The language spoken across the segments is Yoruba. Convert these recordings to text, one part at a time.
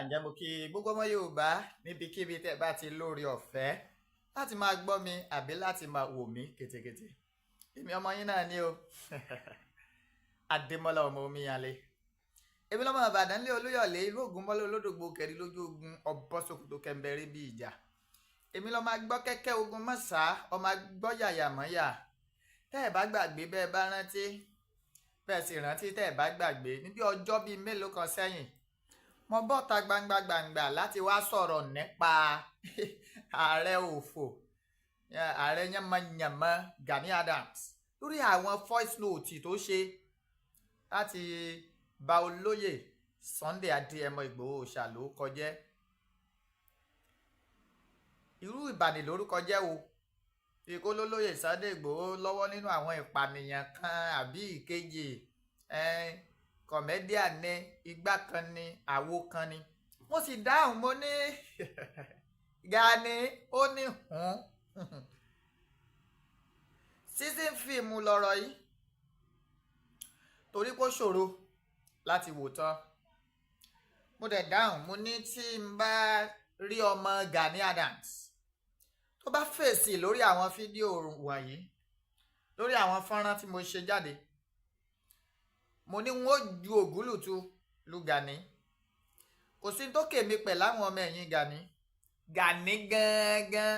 ǹjẹ́ mo kí gbogbo ọmọ Yorùbá níbikíbi tẹ́ bá ti lórí ọ̀fẹ́ láti máa gbọ́ mi àbí láti máa wò mí kétékété. Èmi ọmọ yín náà ni o Adémọ́lá ọmọ Omiyale. Èmi lọ́mọ Ìbàdàn lé Olúyọ̀lé ìlú Ògúnmọ́lá olódògbò kẹrin lójú ogun ọbọ̀sòkòtò kẹmbẹ̀rẹ̀ bí ìjà. Èmi lọ́mọ agbọ́ kẹ́kẹ́ ogun mọ́sá ọmọ agbọ́ yàyà mọ́yà. Tẹ́ ẹ̀ bá gbàgbé bẹ́ẹ̀ bá rántí bẹ́ẹ̀ sì rántí tẹ́ ẹ̀ bá gbàgbé níbi ọjọ́ bíi mélòó kan sẹ́yìn mo bọ́ta gbangba láti wá sọ̀rọ̀ nípa ààrẹ òfò ààrẹ yánmọ́yánmọ́ Gani Adams lórí àwọn voice note tó ṣe láti ba olóyè Sunday Adéyẹmọ Ìgbòho ṣàló kọjẹ́ irú ìbànilórúkọ jẹ́ o ikó lólóyè Sunday Ìgbòho lọ́wọ́ nínú àwọn ìpànìyàn kan àbí ìkejì kọ̀mẹ́díà ní igbá kan ní àwo kan ní mo sì dáhùn mo ní Gani ó ní season fíìmù lọ̀rọ̀ yìí torí kó ṣòro láti wò tán mo dẹ̀ dáhùn mo ní tí n bá rí ọmọ Gani Adams tó bá fèsì lórí àwọn fídíò wọ̀nyí lórí àwọn fọ́nrán tí mo ṣe jáde mo ní wọn ó ju ògúlùtù lu Gani kò sí tó kèmí pẹ̀ láwọn ọmọ ẹ̀yìn Gani gangan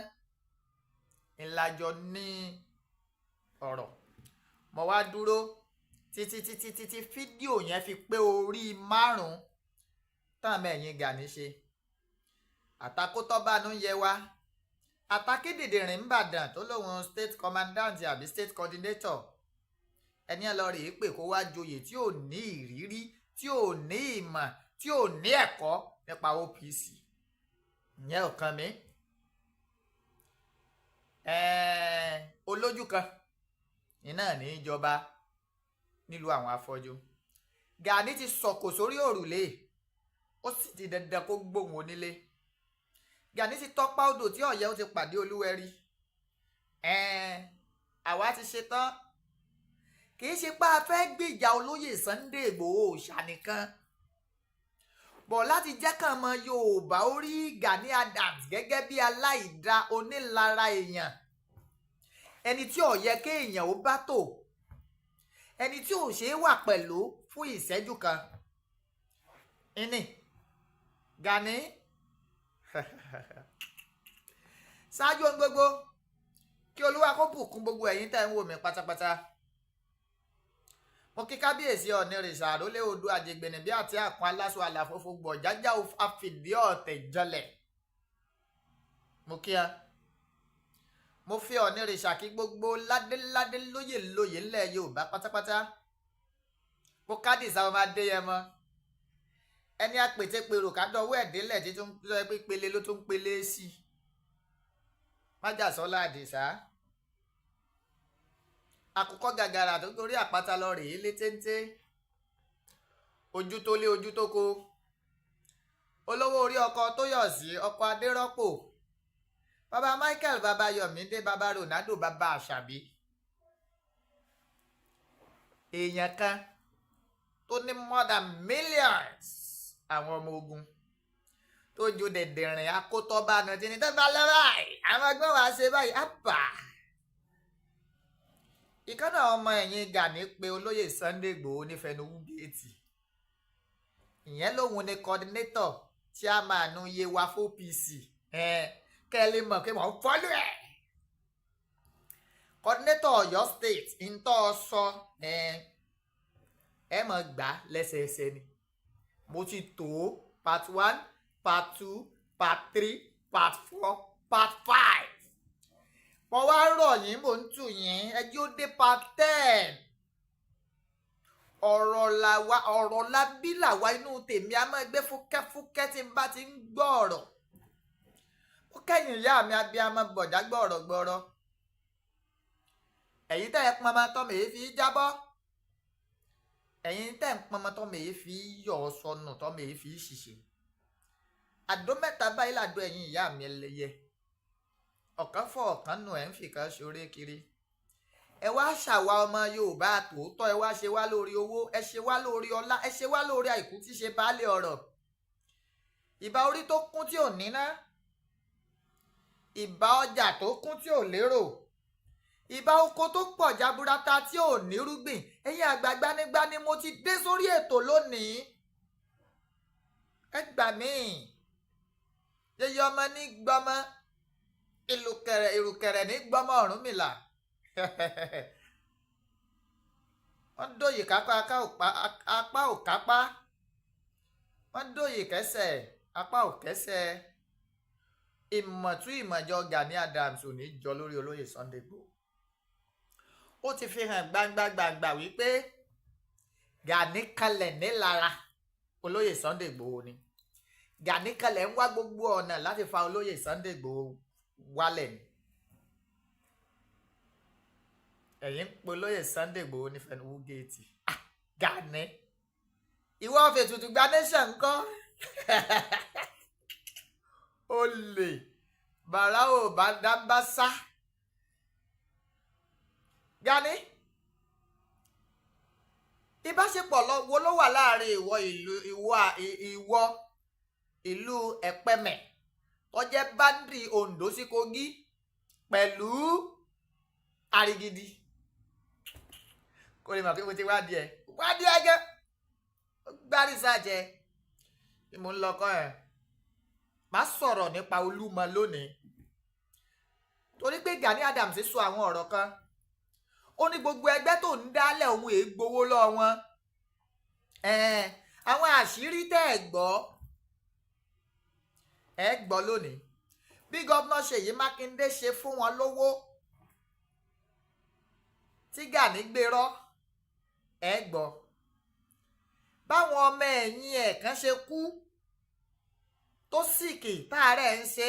ìlàjọ ní ọ̀rọ̀ mo wá dúró títí fídíò yẹn fi pé orí 5 táwọn ẹ̀yìn Gani ṣe àtakótọ́ bánú yẹ wá àtakédèdèrìn ńbàdàn tó lóun state commandant àbí state coordinator ẹni ẹ lọ rèé pé kó wá joyè tí ò ní ìrírí tí ò ní ìmọ̀ tí ò ní ẹ̀kọ́ nípa OPC ìyẹn ò kàn mí olójú kan iná ní ìjọba nílùú àwọn afọ́jú Gani ti sọ̀kò sórí òrùlé ó sì ti dandan kó gbóhùn onílé Gani ti tọ́pá odò tí ọ̀yẹ́ ó ti pàdé olúwẹ̀rí àwa ti ṣe tán kì í ṣe pé a fẹ́ gbìjà olóyè Sunday Ìgbòho ṣànìkan bọ̀ láti jẹ́ kàn mọ́ Yorùbá ó rí Gani Adams gẹ́gẹ́ bí aláìda onílara èèyàn ẹni tí ó yẹ kéèyàn ó bá tò ẹni tí ò ṣe é wà pẹ̀lú fún ìṣẹ́jú kan ìní Gani ṣáájú ohun gbogbo kí Olúwa kó bùkún gbogbo ẹ̀yin tẹ́ ń wò mí pátápátá mo kí kábíyèsí Ọ̀nìrìṣà àrólé odò àjẹgbẹ̀nì bí àti àpọn aláṣọ àlàfófó gbọ̀ jájá àfìdí ọ̀tẹ̀ jọlẹ̀ mo kí ẹ mo fi Ọ̀nìrìṣà kí gbogbo ládéládé lóyè ńlẹ̀ Yorùbá pátápátá mo kádìsá ọmọ Adéyẹmọ ẹni àpètèpèrò kádọwọ́ ẹ̀dínlẹ̀ tí tó ń sọ pé pele ló tó ń pele sí májàsọ́lá àdìsá àkùkọ gàgàrà tó torí àpáta lọ rèé létéńté ojú tó lé ojú tó kó olówó orí ọkọ tó yọ̀ sí ọkọ adérọ́pò bàbá Michael bàbá Yọ̀mídé bàbá Ronaldo bàbá Àṣàbí èèyàn kan tó ní more than millions àwọn ọmọ ogun tó ju dẹ̀dẹ̀rìn akótọ́ bá nàá tí ní tó bá lọ báyìí àwọn ẹgbẹ́ wa ṣe báyìí àpà ìkànnà ọmọ ẹ̀yìn Gani pé olóyè Sunday Ìgbòho nífẹ̀ẹ́nuwú géètì ìyẹn lòun ni coordinator chairman Yewa OPC kẹ́lẹ́ mọ̀ pé wọ́n fọ́lú ẹ̀ coordinator Ọ̀yọ́ state ntọ́ sọ ẹ mọ̀ gbà lẹ́sẹẹsẹ ni mo ti tó part 1 part 2 part 3 part 4 part 5 mo wá rọ̀ yín mò ń tù yín ẹjẹ́ ó dé part 10 ọ̀rọ̀ labí làwa inú tèmi a máa gbé fúkẹ́fúkẹ́ tí n bá ti ń gbọ́ ọ̀rọ̀ ó kẹ́yìn ìyá mi abiyamọ bọ̀dá gbọ́rọ̀ ẹ̀yin tẹ́ ẹ pọnmọ tọ́mọ èyí fi jábọ́ ẹ̀yin tẹ́ ẹ pọnmọ tọ́mọ èyí fi yọ̀ sọnù tọ́mọ èyí fi ṣìṣe àdó mẹ́ta báyìí làdó ẹ̀yin ìyá mi ẹlẹ́yẹ ọ̀kan fọ ọ̀kan nù ẹ̀ ń fìkan ṣoré kiri ẹ wá ṣàwa ọmọ Yorùbá tòótọ́ ẹ wá ṣe wá lórí owó ẹ ṣe wá lórí ọlá ẹ ṣe wá lórí àìkú tí ṣe baálé ọ̀rọ̀ ìbá orí tó kún tí ò níná, ìbá ọjà tó kún tí ò lérò, ìbá oko tó pọ̀ jaburata tí ò nírúgbìn. Ẹ̀yin àgbààgbà nígbà ni mo ti dé sórí ètò lónìí. Ẹ gbà mí, yeye ọmọ ní gbọmọ, ìrùkẹ̀rẹ̀ ní gbọmọ Ọ̀rúnmìlà. Wọ́n dòyè kápá apá ò kápá, wọ́n dòyè kẹsẹ̀ apá ò kẹsẹ̀. Ìmọ̀tún ìmọ̀jọ Gani Adams ò ní jọ lórí olóyè Sunday Igboho. Ó ti fi hàn gbangba wípé Gani kalẹ̀ nílara olóyè Sunday Igboho ni. Gani kalẹ̀ ń wá gbogbo ọ̀nà láti fa olóyè Sunday Igboho wálẹ̀ ni. Ẹ̀yin ń pe olóyè Sunday Igboho ní fẹnuwú géètì. Gani ìwọ ọ̀fẹ́ tuntun gba nation ńkọ́? Olè bàrà ò bá dábàá sá. Gani ìbáṣepọ̀ wo ló wà láàrin ìwọ ìlú Ẹ̀pẹ́mẹ̀ tó jẹ́ báńdì Oǹdó sí Kogi pẹ̀lú Arigidi? Kò lè mọ̀ pé mo ti wá díẹ̀ gẹ́ gbárísàjẹ́ tí mo ń lọ́kọ́ ẹ̀. Má sọ̀rọ̀ nípa Olúmọ lónìí torí pé Gani Adams sọ àwọn ọ̀rọ̀ kan. Ó ní gbogbo ẹgbẹ́ tó ń dálẹ̀ òun èé gbowó lọ́wọ́ wọn. Àwọn àṣírí tẹ́ ẹ gbọ́ lónìí. Bí gọ́vnà Ṣèyí Mákindé ṣe fún wọn lówó tí Gani gbérọ́ ẹ gbọ́. Báwọn ọmọ ẹ̀yìn ẹ̀ kan ṣe kú tó sìkì táàrẹ̀ ń ṣe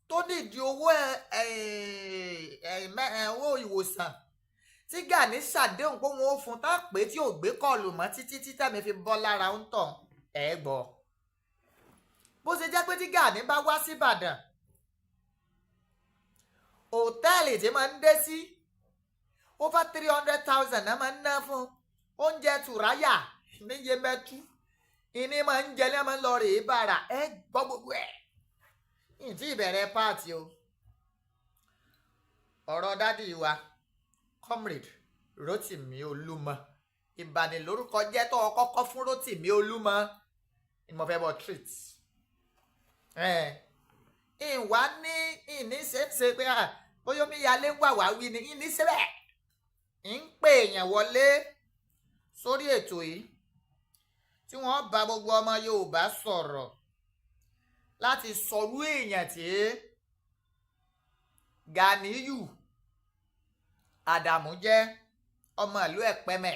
tó nídìí owó ìwòsàn tí Gani ṣàdéhùn pé wọn ó fún tá pé tí ò gbé kọlù mọ́ títí tẹ́mi fi bọ́ lára ń tàn ẹ gbọ́. Bó ṣe jẹ́ pé tí Gani bá wá sí Ìbàdàn, hòtẹ́ẹ̀lì tí máa ń dé sí over 300,000 náà máa ń ná fún oúnjẹ tùráyà níye mẹ́tú. Ìní máa ń jẹ ní ọmọ ń lọ rèé bàrà ẹ gbọ́ gbogbo ẹ̀. Ìtì ìbẹ̀rẹ̀ páàtì o. Ọ̀rọ̀ dádì wa comrade Rotimi Olúmọ ìbànilórúkọ jẹ́ tó kọ́kọ́ fún Rotimi Olúmọ ni mo fẹ́ bọ́ treat. Ìwà ní ìní ṣe pé bóyá Omiyale ń wà wá wí ni ìní ṣe bẹ́ẹ̀. ń pè èèyàn wọlé sórí ètò yìí tí wọ́n bá gbogbo ọmọ Yorùbá sọ̀rọ̀ láti sọrú èèyàn tí Ganiyu Adamu jẹ́ ọmọ ìlú Ẹ̀pẹ́mẹ̀.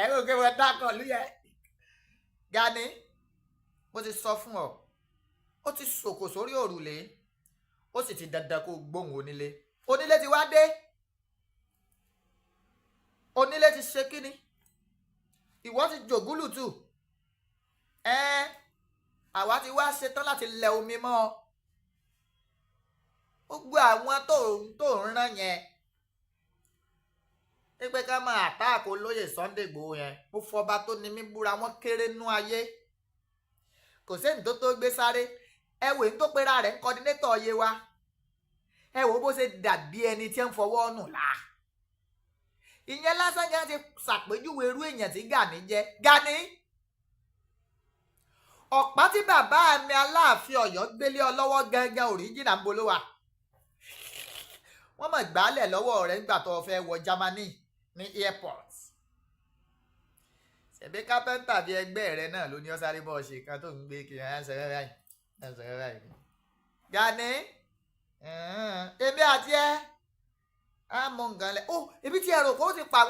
Ẹ̀rọ òkè wọn dákọ̀ lú yẹ. Gani mo ti sọ fún ọ, ó ti sòkò sórí òrùlé, ó sì ti dandan kó gbóhùn onílé. Onílé ti wá dé, onílé ti ṣe kíni, ìwọ ti jògúlùtù. Àwa ti wá ṣetán láti lẹ omi mọ́ ọ. Gbogbo àwọn tó ń rán yẹn pé ká máa àtáàkò olóyè Sunday Igboho yẹn, mo fọba tó ní mí búra, wọn kéré nú ayé. Kò sẹ́ni tó gbé sáré. Ẹ wò ní tó pera rẹ̀ ń kọ́dínétọ̀ yé wa. Ẹ wò bó ṣe dàbí ẹni tí ń fọwọ́ nù là. Ìyẹn lásán gan ti ṣàpèjúwe irú èèyàn tí Gani jẹ́. Gani ọ̀pá tí bàbá mi Aláàfin Ọ̀yọ́ gbélé ọ lọ́wọ́ gángan òríjìnà ń bolówà. Wọ́n mọ̀ gbálẹ̀ lọ́wọ́ rẹ̀ nígbà tó fẹ́ wọ Germany ní airport. Ṣèbí kápẹ́ńtà bíi ẹgbẹ́ rẹ̀ náà ló ní ọ sáré bọ́ ṣe kan tó ń gbé kiri ẹ̀ṣẹ̀ báyìí. Gani èmi àti ẹ á mọ nǹkan lẹ. Ibi tí ẹrù kó ti pa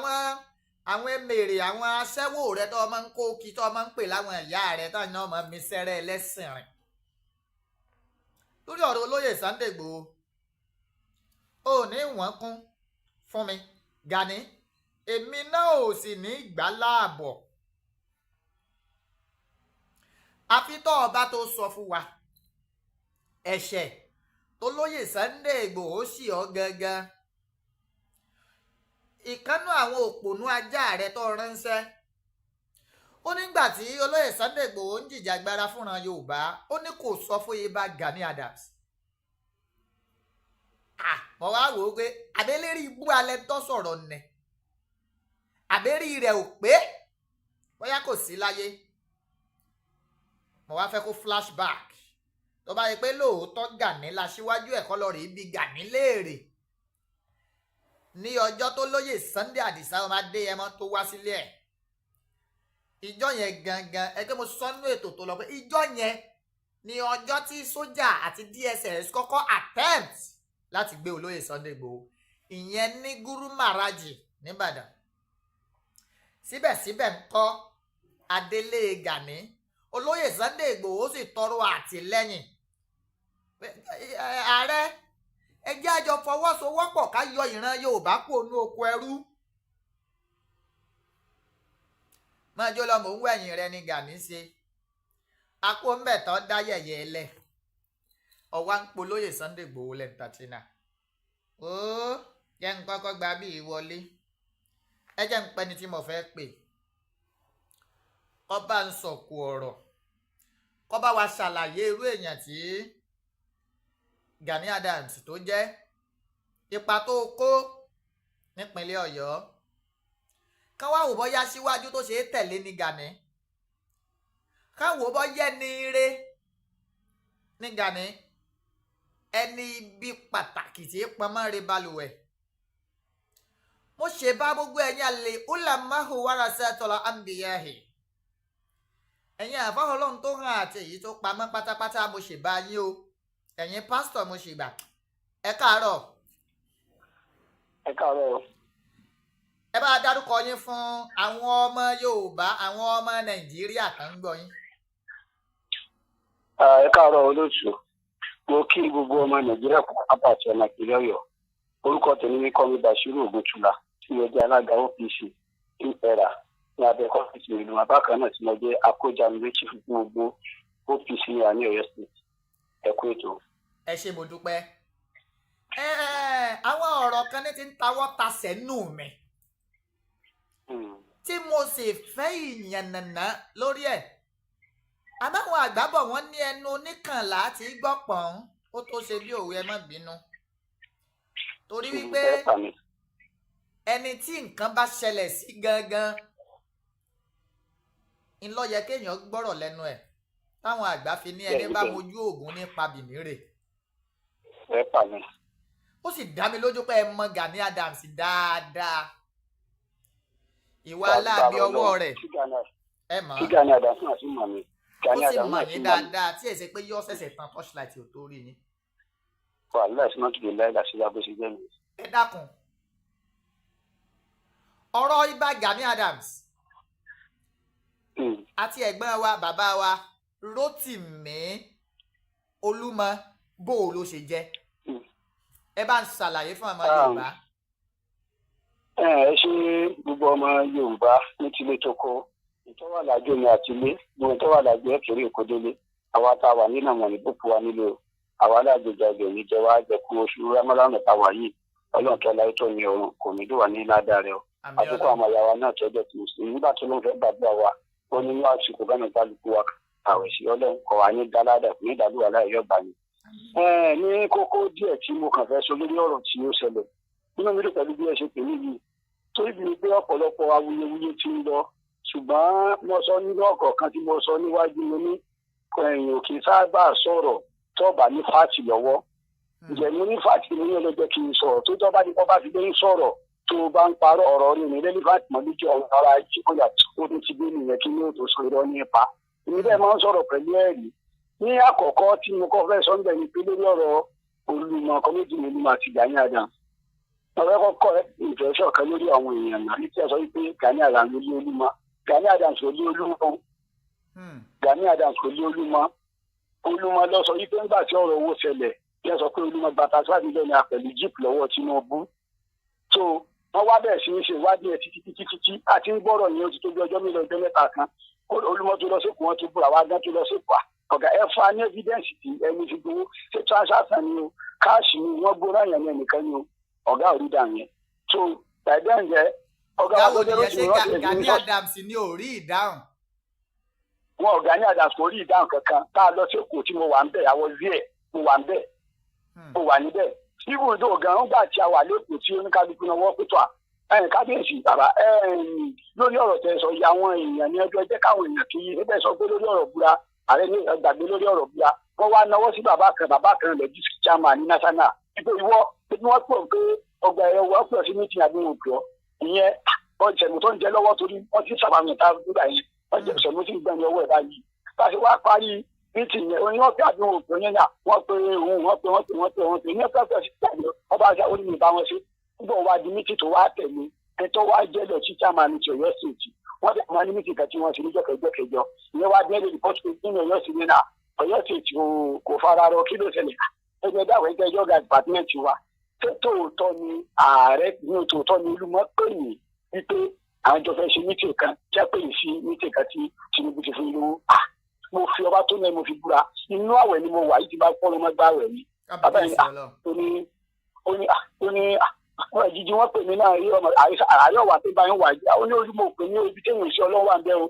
àwọn emèrè, àwọn aṣẹ́wó rẹ tó máa ń kó kí tó máa ń pè láwọn ìyá rẹ táwọn náà máa ń mi sẹ́rẹ́ ẹlẹ́sìn rìn. Lórí ọ̀rọ̀ olóyè Sunday Igboho ò ní wọ́n kún fún mi Gani, èmi náà ò sì ní gbà láàbọ̀. Àfi tó ọba tó sọ fún wa ẹ̀ṣẹ̀ tó lóyè Sunday Igboho sì ọ́ gangan. Ìkánú àwọn òpònú ajá rẹ tó ránṣẹ́, ó nígbà tí olóyè Sunday Igboho ń jìjàgbara fúnran Yorùbá ó ní kò sọ fún Ìbà Gani Adams. mo wá wò ó pé àbẹ́lérí ibú alẹ́ tó sọ̀rọ̀ nẹ̀ àbẹ́rí rẹ̀ ò pé bóyá kò sí láyé. mo wá fẹ́ kó flashback tó bá yẹ pé lóòótọ́ Gani la síwájú ẹ̀kọ́ lọ rèé bí Gani léèrè ní ọjọ́ tó lóyè Sunday Adisa ọmọ Adéyẹmọ tó wá sílé ẹ̀. ìjọ yẹn gangan ẹgbẹ́ mo sọ́nú ètò tó lọ pé ìjọ yẹn ni ọjọ́ tí sójà àti DSS kọ́kọ́ attempt láti gbé olóyè Sunday Igboho ìyẹn ní Guru Maharaji nìbàdàn. síbẹ̀síbẹ̀ ńkọ́ adélé Gani olóyè Sunday Igboho sì tọrọ àtìlẹ́yìn ààrẹ ẹ jẹ́ àjọ fọwọ́sowọ́pọ̀ ká yọ ìran Yorùbá kúrò ní oko ẹrú. mọ́jọ́ lọ́mọ ń wẹ̀yìn rẹ ní Gani ṣe akó ń bẹ̀ tọ́ dá yẹ̀yẹ́ ẹlẹ̀ ọwá ń polóyè Sunday Igboho lẹ́ńtàtínà. ó jẹ́ ń kọ́kọ́ gba bí ìwọlé ẹ jẹ́ ń pẹ́ni tí mo fẹ́ pè kọ́ bá ń sọ̀kù ọ̀rọ̀ kọ́ bá wa ṣàlàyé irú èèyàn tí Gani Adams tó jẹ́ ipa tó kó nípínlẹ̀ Ọ̀yọ́ ká wá wò bọ́yá síwájú tó ṣe é tẹ̀lé ní Gani ká wò bọ́yá ní ire ní Gani ẹni ibi pàtàkì tí pamọ́ re balùwẹ̀. mo ṣe bá gbogbo ẹ̀yin àlè ulamahu warasatul anbiyahi ẹ̀yin àfáà Ọlọ́run tó hàn àti èyí tó pamọ́ pátápátá mo ṣe bá yín o ẹ̀yin pásítọ̀ mo ṣe gbà ẹ káàárọ̀. ẹ káàárọ̀. ẹ bá dárúkọ yín fún àwọn ọmọ Yorùbá àwọn ọmọ Nàìjíríà kan ń gbọ́ yín. ẹ káàárọ̀ olóòtú mo kí gbogbo ọmọ Nàìjíríà kó àpàtì ọmọ ìpínlẹ̀ Ọ̀yọ́ orúkọ tèmi ní kọ́mi Bashiru Ògúntúlá tí mo jẹ́ alága OPC ìpẹ́ra ní abẹ́ kọ́fíìsì ìlú abákan náà tí mo jẹ́ akójàmílétí fún gbogbo OPC ní àní Ọ̀yọ́ state ẹ kú ètò. ẹ ṣé mo dúpẹ́. àwọn ọ̀rọ̀ kan ní ti ń tawọ́ tasẹ̀ nù mí tí mo sì fẹ́ ìyànnànà lórí ẹ̀. àbáwọn àgbàbọ̀ wọn ní ẹnu oníkànlá tí gbọ́pọ̀n ó tó ṣe bí òwe ẹ má bínú. torí wípé ẹni tí nǹkan bá ṣẹlẹ̀ sí gangan ńlọ yẹ kéèyàn gbọ́rọ̀ lẹ́nu ẹ̀ táwọn àgbà fi ní ẹni bá mojú oògùn nípa bìnírè. ó sì dá mi lójú pé ẹ mọ Gani Adams dáadáa ìwà aláàbí ọwọ́ rẹ̀ ẹ mọ̀ kí Gani Adams náà sì mọ̀ mí. ó sì mọ̀ yín dáadáa tí èsì pé yọ́ ṣẹ̀ṣẹ̀ tán torchlight ò tó rí yín. wàhálà ìsìn náà tìlẹ̀ láì láti yá bó ṣe jẹ́ mi. ẹ dákun ọ̀rọ̀ Ìbà Gani Adams àti ẹ̀gbọ́n wa bàbá wa Rótìmí Olúmọ bó o ló ṣe jẹ́ ẹ bá ń ṣàlàyé fún ọmọ Yorùbá. ẹ ṣe gbogbo ọmọ Yorùbá ní tilé tó kọ ìtọ́wà lájọ ni àtìlé gbogbo ìtọ́wà lájọ ẹ̀kẹ́rì òkòdélé àwa tá a wà nínú àwọn ìbùkù wa nílé o àwa alágbèjà ìgbẹ̀mí jẹ wá jẹkú oṣù rámọ́lánà tá a wà yìí Ọlọ́run tó láyé tó ní ọrùn kò ní dùn wá ní ládàá rẹ o àdúgbò àwọn àyàwó náà tọ́jọ́ tí mo sì nígbà tó ló ń fẹ́ gbàgbọ́ wa ó ní wá àsìkò gánà kálukú wa àwẹ̀ sí Ọlọ́run kọ̀ wá ní dáládà ní ìdádúrà láìyọ́ gbà ní. ní kókó díẹ̀ tí mo kàn fẹ́ sọ lórí ọ̀rọ̀ tí ó ṣẹlẹ̀ nínú mi pẹ̀lú bí ẹ ṣe pè níbi torí bí pé ọ̀pọ̀lọpọ̀ awuyewuye ti ń lọ ṣùgbọ́n mo sọ nínú ọ̀kọ̀ kan tí mo sọ níwájú mo ní ẹ̀yìn òkè sábà sọ̀rọ̀ tọ́ọ̀bà ní fáàtì lọ́wọ́ ǹjẹ́ mo ní fáàtì ní ọlọ́jọ́ kí n sọ̀rọ̀ tó tọ́ bá ní kọ́ bá fi dé ń sọ̀rọ̀ tó bá ń parọ́ ọ̀rọ̀ rí ní rẹ́lífàtì mọ́ lójú ọ̀rọ̀ ara ìjìkọ̀yà tó ti gbé nìyẹn kí ní ó tó sọ irọ́ nípa èmi bẹ́ẹ̀ máa ń sọ̀rọ̀ pẹ̀lú ẹ̀rí ní àkọ́kọ́ tí mo kọ́ fẹ́ sọ́ńdẹ̀ ni pé lórí ọ̀rọ̀ Olúmọ kọ́méjì Olúmọ àti Gani Adams ọ̀rẹ́ kọ́kọ́ ìfẹ́sọ̀ kan lórí àwọn èèyàn náà ní tí a sọ wípé Gani Adams ló lé Olúmọ Gani Adams ló lé Olúmọ Gani Adams ló lé Olúmọ Olúmọ lọ sọ wípé nígbà tí ọ̀rọ̀ owó ṣẹlẹ̀ bí ẹ sọ pé Olúmọ gbàtà síwájú lẹ́nu àpẹ̀lú jíìpù lọ́wọ́ Tinubu tó wọ́n wá bẹ̀rẹ̀ sí ní ṣe ìwádìí ẹ̀ títí àti ń gbọ́rọ̀ yẹn ó ti tó bí ọjọ́ mélòó ọjọ́ mẹ́ta kan Olúmọ tó lọ sípò wọn tó búra wá gán tó lọ sípò ọ̀gá ẹ fa ní evidence tí ẹni fi gbowó ṣé transaction ni o káàṣì ni wọ́n gbóná yẹn ní ẹnìkan ni o ọ̀gá ò rí dà yẹn tó ẹ̀dẹ́ ǹjẹ́ ọ̀gá wo ni ẹ ṣe Gani Adams ní ò rí ìdáhùn. wọn Gani Adams kò rí ìdáhùn kankan tá a lọ sí Èkó tí mo wà ń bẹ̀ àwọ̀ sí ẹ̀ mo wà ń bẹ̀ mo wà níbẹ̀ even though gan nígbà tí a wà lẹ́kọ̀ọ́ tí oníkálukú náà wọ́n pẹ̀tọ́ kábíyèsí bàbá lórí ọ̀rọ̀ tẹ́ sọ yìí àwọn èèyàn ní ẹjọ́ jẹ́ káwọn èèyàn kì í ẹgbẹ́ sọ pé lórí ọ̀rọ̀ búra ààrẹ ní gbàgbé lórí ọ̀rọ̀ búra wọ́n wá náwó sí bàbá kan lẹ́jú chairman ní national nígbà ìwọ pé wọ́n pọ̀ pé ọgbà ẹ̀rọ wọ́n pọ̀ sí meeting àbí wọn pọ̀ ìyẹn ọ̀jẹ̀mú tó ń jẹ lọ́wọ́ torí wọ́n ti sàbàmì ta nígbà yẹn ọ̀jẹ̀mú sọ̀mú sí gbẹ̀mí ọwọ́ ẹ̀ báyìí láti wá parí meeting yẹn oyin wọ́n pè àbí wọn pè yẹn yà wọ́n pè òun wọ́n pè ní ẹ̀pẹ́ sí pẹ̀lú ọba àṣà onímọ̀ ìbá wọn sí nígbà wá di meeting tó wá tẹ̀lé ẹ̀tọ́ wá jẹ́ lọ sí chairman ti Ọ̀yọ́ state wọ́n dẹ̀ máa ní meeting kan tí wọ́n ti ní jọ́kẹjọ́ ìyẹn wá dé report pé nínú Ọ̀yọ́ sí nínú Ọ̀yọ́ state kò fara rọ kí ló ṣẹlẹ̀ ẹgbẹ́ dáwọ̀ ẹgbẹ́ yọ̀gá department wa tòótọ́ ni ààrẹ ní tòótọ́ ni Olúmọ pè ní wípé àwọn jọ fẹ́ ṣe meeting kan kí á pè ní sí meeting kan tí Tinubu ti fún lówó mo fi ọba tó náà mo fi búra inú àwẹ̀ ni mo wà yìí ti bá pọ́ lọ́mọ gbá àwẹ̀ mi bàbá yẹn ó ní àwọn ìjíjí wọn pè mí náà rí ọmọ àárẹ̀ ọ̀wà tó bá yín wà yìí ó ní Olúmọ òpè ní ibi tí èèyàn iṣẹ́ ọlọ́wà ń bẹ́ o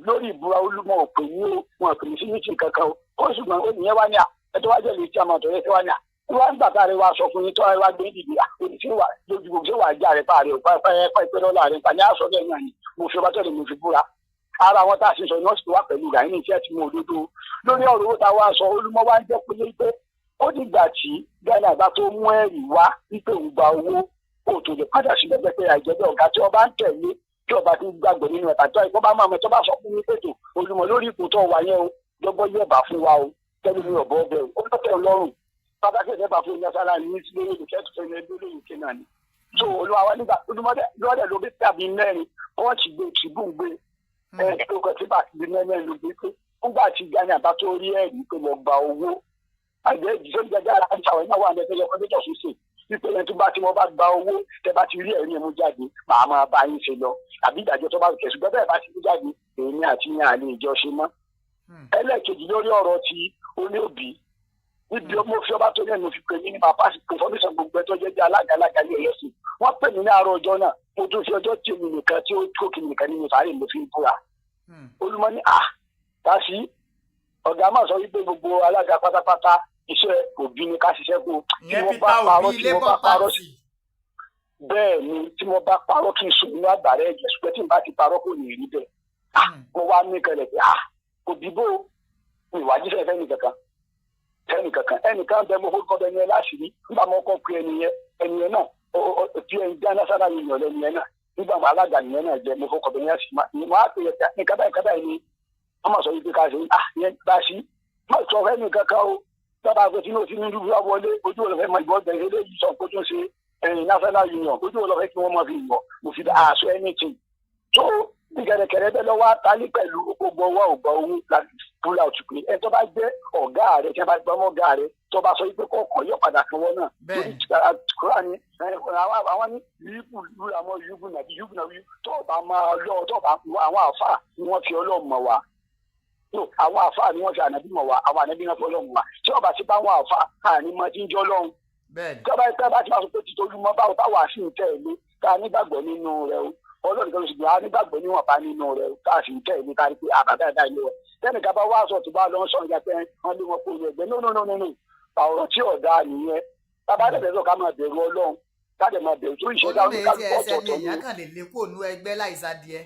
lórí ìbúra Olúmọ òpè ní wọn pè mí sí meeting kankan ó ṣùgbọ́n ó nìyẹn wá ní ẹjọ́ wájú lè ti àmọ̀ tó yẹ kí wá ní wọ́n ń gbàgbà rẹ̀ wá sọ fún yín tó wá gbé ìdìbò òdìsí wà lójú gbogbo wà já rẹ̀ pa rẹ̀ ò pẹ́ ìpẹ́ dọ́là rẹ̀ pa ní àṣọ bẹ́ẹ̀ náà ni mo fi ọba tẹ̀lé mo fi búra ara wọn tá a ṣe sọ ní ọ̀sìn wà pẹ̀lú Gani ní iṣẹ́ tí mo òdodo lórí ọ̀rọ̀ owó tá a wá sọ Olúmọ wá ń jẹ́ pé ó dìgbà tí Gani àgbà tó mú ẹ̀rí wá wípé òun gba owó kó tó lè padà sí lẹ́gbẹ́ pé àìjẹ́bẹ́ ọ̀gá tí ọba ń tẹ̀lé tí ọba ti gbàgbọ́ nínú ẹ̀ka tó ẹ̀kọ́ bá máa mọ̀ tó bá sọ fún mi pètò Olúmọ lórí ipò tó wà yẹn o lọ́gbọ́ yẹ̀bà fún wa o tẹ́lẹ̀ mi ọ̀bọ̀ ọbẹ̀ o ó tọ́tẹ̀ lọ́rùn pátákì ẹ̀dẹ́gbà fún ìyásálà ní ìsìlẹ̀ olùkẹ́tù fún ẹgbẹ́ olóyìnké náà ni. so Olúwa wa nígbà lọ́dẹ̀ ló bí tàbí mẹ́rin wọ́n ti gbé tìbú gbé ẹ̀ẹ́dẹ́gbẹ̀ tí bá ti di mẹ́rin ló gbé pé nígbà tí Gani àbá tó rí ẹ̀rí pé lọ gba owó àgbẹ̀ ìdíjọ́ gẹ́gẹ́ ara ń ṣàwọn ìnáwó àmì ẹgbẹ́ ọkọ̀ tó ṣe wípé ẹni tó bá tí wọ́n bá gba owó tẹ bá ti rí ẹ̀rí ẹ̀mú jáde màá máa bá yín ṣe lọ àbí ìdájọ́ tó bá kẹ̀sùn bẹ́ẹ̀ bá ti rí jáde èmi àti yín àlè ìjọ ṣe mọ́. ẹlẹ́ẹ̀kejì lórí ọ̀rọ̀ ti Olóbì níbi mo fi ọba tó yẹn mo fi pè mí ní bàbá ìfọ̀mísàn gbogbo ẹjọ́ jẹ́ alága ní Ọ̀yọ́ sí wọ́n pè mí ní àárọ̀ ọjọ́ náà mo tún fi ọjọ́ tí èmi nìkan tí ó tó kí nìkan nínú sáré mo fi ń búra. Olúmọ ní tàṣí ọ̀gá máa sọ wípé gbogbo alága pátápátá iṣẹ́ òbí ni ká ṣiṣẹ́ kó tí wọ́n bá parọ́ sí bẹ́ẹ̀ ni tí wọ́n bá parọ́ kí n sùn nínú àgbàrá ẹ̀jẹ̀ ṣùgbọ́n tí n bá ti parọ́ kò ní rí bẹ́ẹ̀. mo wá ní kẹlẹ̀ pé kò dìbò ìwádìí fẹ́nìkankan ẹnìkan bẹ mo fọkọ bẹ ní ẹ láṣìírí nígbà mo kọ pé ẹnìyẹn náà tí ẹni jẹ́ national union lẹ́nìyẹn náà nígbà mo alága nìyẹn náà jẹ mo fọkọ bẹ ní ẹsìn mo á pè é ní kábàáyé ni wọ́n mọ̀ sọ wípé ká ṣe yẹn bá sí má sọ fẹ́nìkankan o tọ́ba àgbẹ̀ tí ní dúdú wá wọlé ojú ọ̀lọ́fẹ́ mọ ìbọn bẹ̀rẹ̀ eléyìí sọ kó tún ṣe national union ojú ọ̀lọ́fẹ́ kí wọ́n mọ fi yọ mo fi aṣọ anything tó ìgẹ̀rẹ̀kẹ̀rẹ̀ bẹ́ẹ̀ lọ́wọ́ àtàlí pẹ̀lú gbogbo ọwọ́ ògbà owó láti pull out pé ẹ tó bá jẹ́ ọ̀gá rẹ̀ tí wọ́n bá gbọ́ mọ́ ọ̀gá rẹ̀ tó bá sọ wípé kọ̀ọ̀kan yóò padà kan wọ́n náà lórí kúrò ní àwọn ní yíkù lúra mọ́ yíkù nàbí tó bá máa lọ tó bá àwọn àfà ni wọ́n fi Ọlọ́run mọ̀ wá àwọn àfà ni wọ́n fi ànábì mọ̀ wá àwọn ànábì náà fi Ọlọ́run wá tí ọba ti bá àwọn àfà àní mọ́ tí ń jọ́ lọ́run tí ọba ti bá ti máa sọ pé títí Olúmọ báwo táwa sì ń tẹ̀lé ká nígbàgbọ́ nínú rẹ̀ o Ọlọ́run kan ló sì gbé a nígbàgbọ́ níwọ̀n bá nínú rẹ̀ ká sì ń tẹ̀lé ká rí pé àbádáadáa ilé rẹ̀ tẹ́nìkan bá wá sọ tó bá lọ sọ ìjà pé wọ́n lé wọn kó lè gbẹ́ no ọ̀rọ̀ tí ọ̀dà nìyẹn bàbá dẹ̀ sọ ká máa bẹ̀rù Ọlọ́run ká dẹ̀ máa bẹ̀rù tó ìṣẹ̀dá oníkálukú ọ̀tọ̀ọ̀tọ̀ ni. ìyá kan lè lé kó nu ẹgbẹ́ láìsádìẹ.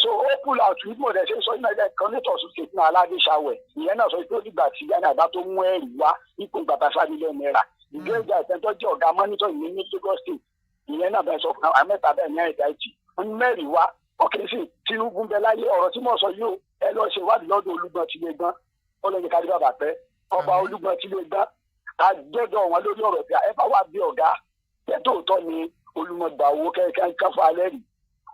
so ó pull out bí mo dẹ̀ ṣe sọ nínú ẹgbẹ́ kan nítorí ọ̀sùn ṣètìlá aládé ṣàwẹ̀ ìyẹn náà sọ pé ó dìgbà tí Gani àgbà tó mú ẹ̀rí wá ipò bàbá sábìlẹ̀ náírà ìgbéga ìtẹ́tọ́ jẹ́ ọ̀gá mọ́nítọ̀ ìní ní Lagos State ìyẹn náà bẹ́ẹ̀ sọ fún àwọn mẹ́ta bẹ́ẹ̀ ní ẹ̀dá ìtì wọ́n mẹ́rin wá ọkẹ́ sí Tinubu ń bẹ láyé ọ̀rọ̀ tí mo sọ yìí ó ẹ lọ ṣe ìwádìí lọ́dọ̀ Olúgbọ́n tí lè gbọ́n ọlọ́yin kárí bàbá pẹ́ ọba Olúgbọ́n tí lè gbọ́n àjọjọ wọn lórí ọ̀rọ̀ bí ẹ bá wà bí ọ̀gá tẹ́tò òótọ́ ni Olúmọ gba owó kẹ́kẹ́ fún alẹ́ rí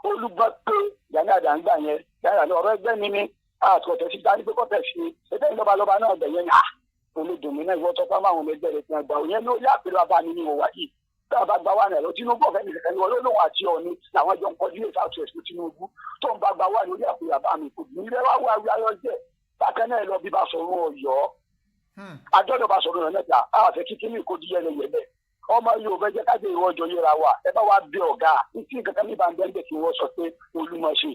Olúgbọ́n pé Gani Adams gbà yẹn yàrá ní ọ̀rọ̀ ẹgbẹ́ mi ní àtọ̀tẹ̀ sí dání pé kọ́tẹ̀ sí ẹgbẹ́ ìlọ́balọ́ba náà bẹ̀ yẹn ní olódùnmí náà ìwọ́ tọ́pá máwọn ọmọ ẹgbẹ́ rẹ̀ fi hàn gbà òyìn lórí àpérò abáni ní ìwọ̀wá yìí tá a bá gba wà nílò Tinubu ọ̀fẹ́ nìkan ni olóhùn àti Ọ̀ọ̀ni làwọn jọ ń kọjú ní south west fún Tinubu tó ń bá gba wà lórí àpérò abáni kò ní ilé wá wá ayọ̀ jẹ́ bákan náà lọ bí bá sọ̀rọ̀ Ọ̀yọ́ àjọ́dọ̀ bá sọ̀rọ̀ mẹ́ta àfẹ́ kíkí ní ìkó díẹ̀ lẹ́yẹ bẹ́ẹ̀ ọmọ yóò fẹ́ jẹ́ kájé ìwọ ọjọ́ yẹra wa ẹ bá wá bí ọ̀gá ìtì kankan ní bàbá ẹgbẹ́ tí wọ́n sọ pé Olúmọ ṣe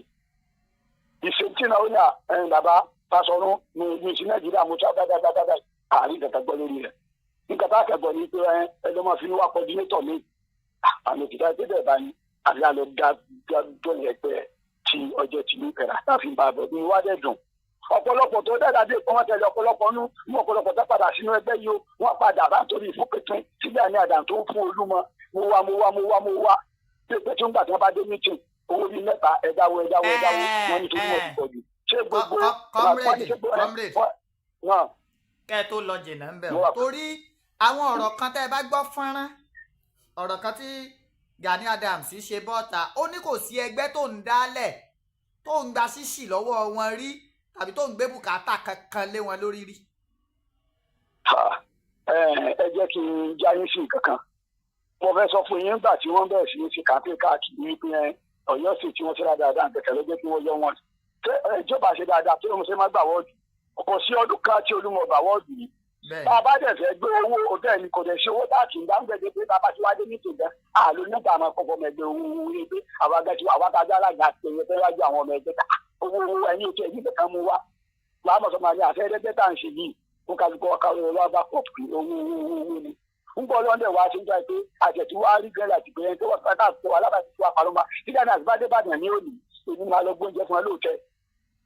ìṣètì náà ó ní bàbá Fásọ̀rún ní ìṣí Nàìjíríà mo tọ́ dáadáa àárín ìdàgbà gbọ́ lórí rẹ̀ nǹkan tá a kẹ́gbọ́ ni pé ẹjọ́ máa fi wá kọ́dínétọ̀ mi àmì òkìtà ìpínlẹ̀ bá ní àbí àlọ́ dájọ́ ẹgbẹ́ tí ọjọ́ tí ní kẹrà láfi bá bọ̀ ní wádẹ́ dùn ọ̀pọ̀lọpọ̀ tó dáadáa dé pé wọ́n tẹ̀lé ọ̀pọ̀lọpọ̀ nú ọ̀pọ̀lọpọ̀ tó padà sínú ẹgbẹ́ yìí wọ́n padà bá nítorí ìfúnpẹ̀tún sígbà ní àdàn tó ń fún Olúmọ mo wá pé tí ń gbà tí wọ́n bá dé mítìn owó bíi mẹ́ta ẹ̀dáwó wọn nítorí wọn ti pọ̀ jù ṣé gbogbo kẹ́ ẹ tó lọ jìnnà ń bẹ̀ wọ́n torí àwọn ọ̀rọ̀ kan tẹ́ ẹ bá gbọ́ fọ́nrán ọ̀rọ̀ kan tí Gani Adams ṣe bọ́ta ó ní kò sí ẹgbẹ́ tó ń dálẹ̀ tó ń gba ṣíṣì lọ́wọ́ wọn rí tàbí tó ń gbé bùkátà kankan lé wọn lórí rí. ẹ jẹ́ kí n jáyé sí nǹkan kan mo fẹ́ sọ fún yín nígbà tí wọ́n bẹ̀rẹ̀ sí ní ti kàńpé káàkiri wípé Ọ̀yọ́ sì tí wọ́n ṣe dáadáa nǹkan ló jẹ́ kí wọ́n yọ wọn. ìjọba ṣe dáadáa tó ló ṣe má gbà wọ́ọ̀dù kò sí ọdún kan tí Olúmọ gbà wọ́ọ̀dù yìí. bá a bá dẹ̀ fẹ́ gbé owó ọdẹ ni kò dẹ̀ ṣe owó táàkì ìdáǹgbẹ̀dẹ̀ pé bàbá tí wàá dé nítòó jẹ́ àlọ́ nígbà máa kọ́kọ́ mẹ́gbẹ́ owó ní pé àwọn agájú àwọn agájú alága àti ẹ̀yẹ fẹ́ wájú àwọn ọmọ ẹgbẹ́ owó ẹ̀yìn òkè ẹ̀yìn kankan mú wá wàá mọ̀ sọ́mọ́ ní àfẹ́rẹ́gbẹ́ tá à ń ṣe yìí ó kálukọ́ ọkàwé ọlọ́ bá pọ̀ pé owó ni ń bọ̀ lọ́ndẹ̀ wá sí ń jẹ́ pé àjẹ̀tí wá rí gẹ́lẹ́ àti pé ẹni tó wọ́n ká tó alábàtí tó wà palọ́mà tí Gani àti bàdé bàdàn ní òní èmi máa lọ gbóúnjẹ fún ẹ lóòótẹ́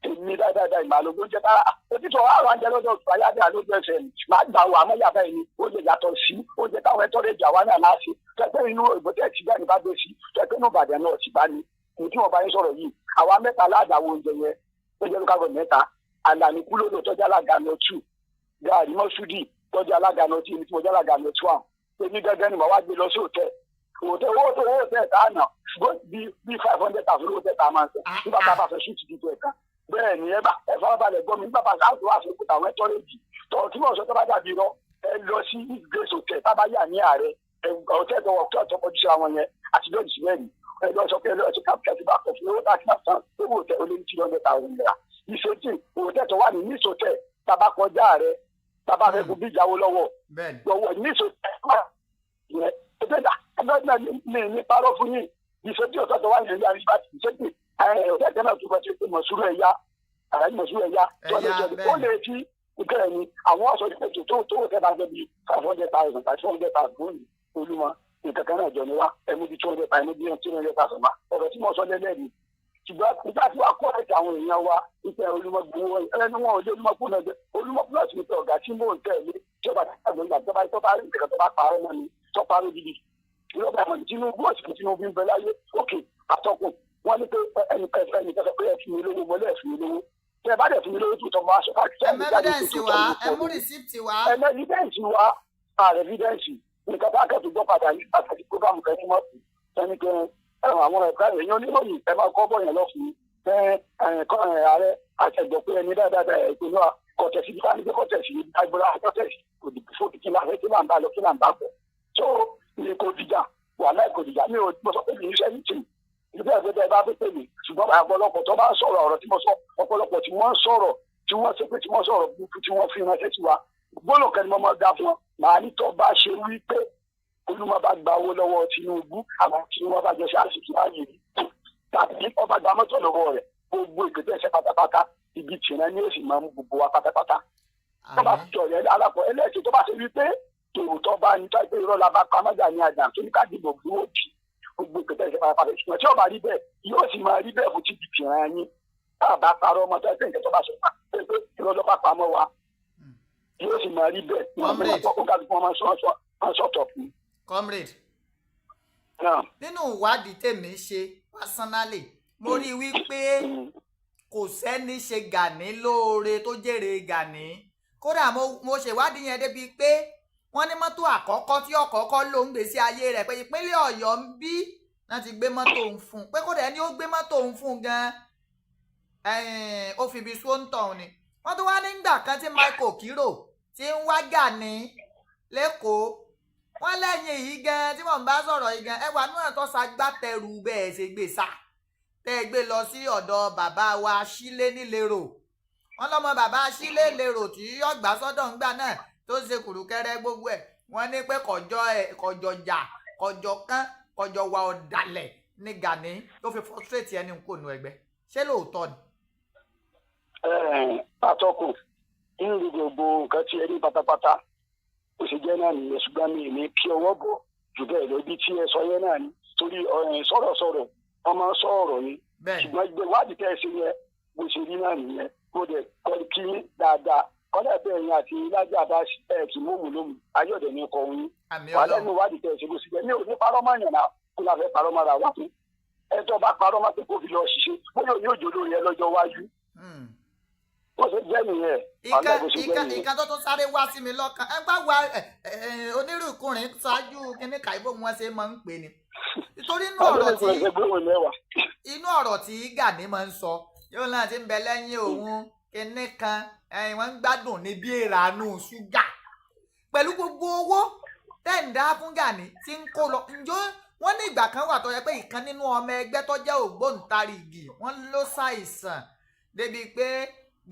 èmi dáadáa ìmọ̀ àlọ́ gbóúnjẹ tára òtítọ́ wa àwọn àjẹ lọ́dọ̀ ayáde àlójú ẹsẹ̀ máa gbà wà mọ́yà báyìí ni ó lè yàtọ̀ sí oúnjẹ táwọn ẹtọ́ lè jà wá náà láti tẹ́tẹ́ inú ìbọ̀tẹ́ ti Gani bá dé sí tẹ́tẹ́ inú Ìbàdàn náà ti bá ní tí wọ́n bá yín sọ̀rọ̀ yìí àwa mẹ́ta ládàáwọ̀ oúnjẹ yẹn oúnjẹ ló kágọ̀ mẹ́ta Àlàní Kúlódò tọ́jú alága náà 2 Gàrí Mọ́súdì tọ́jú alága náà 2 èmi tí mo jẹ́ alága náà 2 èmi gẹ́gẹ́ ni mo wá gbé lọ sí òtẹ́ owó tẹ̀ tá a nà bí 500,000 owó tẹ̀ tá a máa ń sẹ́ nígbà tá a bá fẹ́ ṣúùtì dídú ẹ̀ka bẹ́ẹ̀ ni ẹ fọwọ́ balẹ̀ gbọ́ mi nígbà bá a tó wà fún kúta àwọn ẹ̀tọ́ lèjì tọ̀ tí mo sọ tó bá dàbí rọ ẹ lọ sí grace hotel tábà yà ní ààrẹ ọ̀tẹ́ tó wọ̀ tó kọjú sí àwọn yẹn àti lọ́ọ̀dì sí mẹ́rin ẹ lọ sọ pé ẹ lọ sí kápẹ́tì bá kọ̀ fún owó tá a ti máa san owó òtẹ́ olóyún 300,000 naira ìṣèjì òtẹ́ tó wà ní nice hotel tábà kọjá ààrẹ tábà fẹ́ fún bí ìjáwó lọ́wọ́ nice hotel ní parọ́ fún yín ìṣèjì ọ̀tọ̀ tó wà ní ẹ̀yà ìbàdí ìṣèjì ọ̀tẹ̀ tẹ́lẹ̀ tó bá ti pé mọ̀súrù ẹ̀yà àràyè mọ̀súrù ẹ̀yà tó lè jẹ́ ó lè fi ìkẹrẹ̀ ni àwọn ọ̀sọ̀ ìpètò tó tẹ́ bá jẹ́ bí 500,000 àti 200,000 fún Olúmọ nǹkan kan náà jọ ni wá ẹ̀mú bí 200,000 ẹ̀mú bí 200,000 wá ọ̀rọ̀ tí mo sọ lẹ́lẹ́rìí ṣùgbọ́n nígbà tí wàá kọ́ ẹ̀ka àwọn èèyàn wa ìpẹ́ Olúmọ gbowó ẹni wọn ò lé Olúmọ kú náà jẹ́ Olúmọ kú láti ní pé ọ̀gá tí mò ń tẹ̀lé tí ọba tí àgbẹ̀ ìgbà tó bá rí nǹkan tó bá parọ́ mọ́ ni tó parọ́ gidi ìrọ̀bà àwọn Tinubu ọ̀sìn Tinubu ń bẹ láyé òkè àtọkùn wọn ní pé ẹnì kẹsàn pé ẹ fi mi lówó mọ́lẹ́ ẹ fi mi lówó tẹ ẹ bá dẹ̀ fi mi lówó tó tọ́ mọ́ aṣọ káàkiri evidence wa ẹ mú receipt wa evidence wa evidence nǹkan tá a kẹ́ tó gbọ́ padà ní pàtàkì program kẹ́ni mọ́tò sẹ́ni pé àwọn ẹ̀ka èèyàn oníròyìn ẹ máa kọ́ bọ̀ yẹn lọ fún ààrẹ àtẹ̀gbọ́ pé ẹni dáadáa ìpinnu kọ̀tẹ̀sí bí káni pé kọ̀tẹ̀sí agbára kọ̀tẹ̀sí kò dìbò fún kí n láfẹ́ kí n bá lọ kí n bá bọ̀ tó ní kò dìjà wàhálà kò dìjà mi ò sọ pé mi ń ṣe yìí tì ìdílé ẹgbẹ́ bá fi pè mí ṣùgbọ́n ọ̀pọ̀lọpọ̀ tó bá ń sọ̀rọ̀ ọ̀rọ̀ tí mo sọ ọ̀pọ̀lọpọ̀ tí wọ́n ń sọ̀rọ̀ tí wọ́n ṣe pé tí wọ́n sọ̀rọ̀ burúkú tí wọ́n fi ránṣẹ́ sí wa gbọ́dọ̀ kẹ́ni mo máa dá fún wọn màá ní tó bá ṣe wí pé Olúmọ bá gba owó lọ́wọ́ Tinubu àwọn tí wọ́n bá jẹ sí àṣìkí láàyè rí tàbí ọba gba mọ́tò lọ́wọ́ rẹ̀ gbogbo ìgbésẹ̀ ṣe pátápátá ibi tìǹà ni ó sì máa mú gbogbo wa pátápátá tó bá fi ọ̀rẹ́ alápọ̀ ẹlẹ́ẹ̀kẹ́ tó bá ṣe wí pé tòótọ́ bá ní tọ́ pé irọ́ la bá pa mọ́jà ní àjà tó ní ká dìbò fún òbí gbogbo ìgbésẹ̀ ṣe pátápátá ṣùgbọ́n tí ó bá rí bẹ́ẹ̀ yóò sì máa rí bẹ́ẹ̀ fún ti tìǹà yín tá a bá parọ́ ọmọ tó ẹgbẹ́ nǹkan tó bá ṣe pé irọ́ ló bá pamọ́ wa yóò sì máa rí bẹ́ẹ̀ comrade nínú ìwádìí tèmi ṣe personally mo rí i wípé kò sẹ́ni ṣe Gani lóore tó jèrè Gani kódà mo ṣèwádìí yẹn débi pé wọ́n ní mọ́tò àkọ́kọ́ tí ọ̀kọ́kọ́ ló ń gbèsè ayé rẹ̀ pé ìpínlẹ̀ Ọ̀yọ́ ń bí láti gbé mọ́tò ń fún pé kódà ẹni ó gbé mọ́tò ń fún gan-an ó fi ibi sóńtọ̀ ni wọ́n tó wá nígbà kan tí Michael Kiro ti ń wá Gani lẹ́kọ̀ọ́ wọ́n lẹ́yìn yìí gan tí wọ́n bá sọ̀rọ̀ yìí gan ẹwà náà tó ṣagbátẹrù bẹ́ẹ̀ ṣe gbé sá tẹ́ ẹ gbé lọ sí ọ̀dọ̀ bàbá wa Sílé nílérò wọ́n lọ́mọ bàbá Sílé lérò tí ọgbà sọ́dọ̀ ńgbà náà tó ṣe kùrùkẹrẹ gbogbo ẹ̀ wọ́n ní pé kọjọ wa ọ̀dàlẹ̀ ní Gani tó fi frustrate ẹni kò nu ẹgbẹ́ ṣé lóòótọ́ ni. atọ́kùn nínú gbogbo nǹkan tí ẹ rí pátápátá ó ṣe jẹ́ náà nìyẹn ṣùgbọ́n mi ní kí ọwọ́ bọ̀ jù bẹ́ẹ̀ lọ bí tí ẹ sọ yẹn náà ni torí sọ̀rọ̀sọ̀rọ̀ wọ́n máa ń sọ ọ̀rọ̀ ni ṣùgbọ́n ìwádìí tẹ́ ẹ ṣe yẹn bó ṣe rí náà nìyẹn mo dẹ̀ kọ́ kí dáadáa kọ́lá bẹ́ẹ̀ yẹn àti lájà bá kì í mọ̀mù lómù ayọ̀dẹ̀ ní ọkọ̀ òun wà lẹ́nu ìwádìí tẹ́ ẹ ṣe bó ṣe jẹ́ mi ò ní parọ́ mọ́ yàn náà kó la fẹ́ parọ́ mọ́ra wá fún ẹjọ́ bá parọ́ mọ́ pé kó fi lọ ṣiṣẹ́ bóyá yóò jò lórí ẹ lọ́jọ́ wájú bó ṣe jẹ́ nìyẹn. ìka tó sáré wá sí mi lọ́kàn ẹ bá wa onírúkùnrin ṣáájú kíní kàìbó wọn ṣe máa ń pè ní. nítorí inú ọ̀rọ̀ tí Gani máa ń sọ yóò náà ti ń bẹ lẹ́yìn òun kíní kan wọ́n ń gbádùn ní bí ìrànú ṣúgà pẹ̀lú gbogbo owó tẹ̀ǹdá fún Gani tí ń kó lọ ǹjọ́ wọ́n ní ìgbà kan wà tó yẹ pé ìkan nínú ọmọ ẹgbẹ́ tó jẹ́ ògbóǹtarìgì wọ́n ló ṣàìsàn débi pé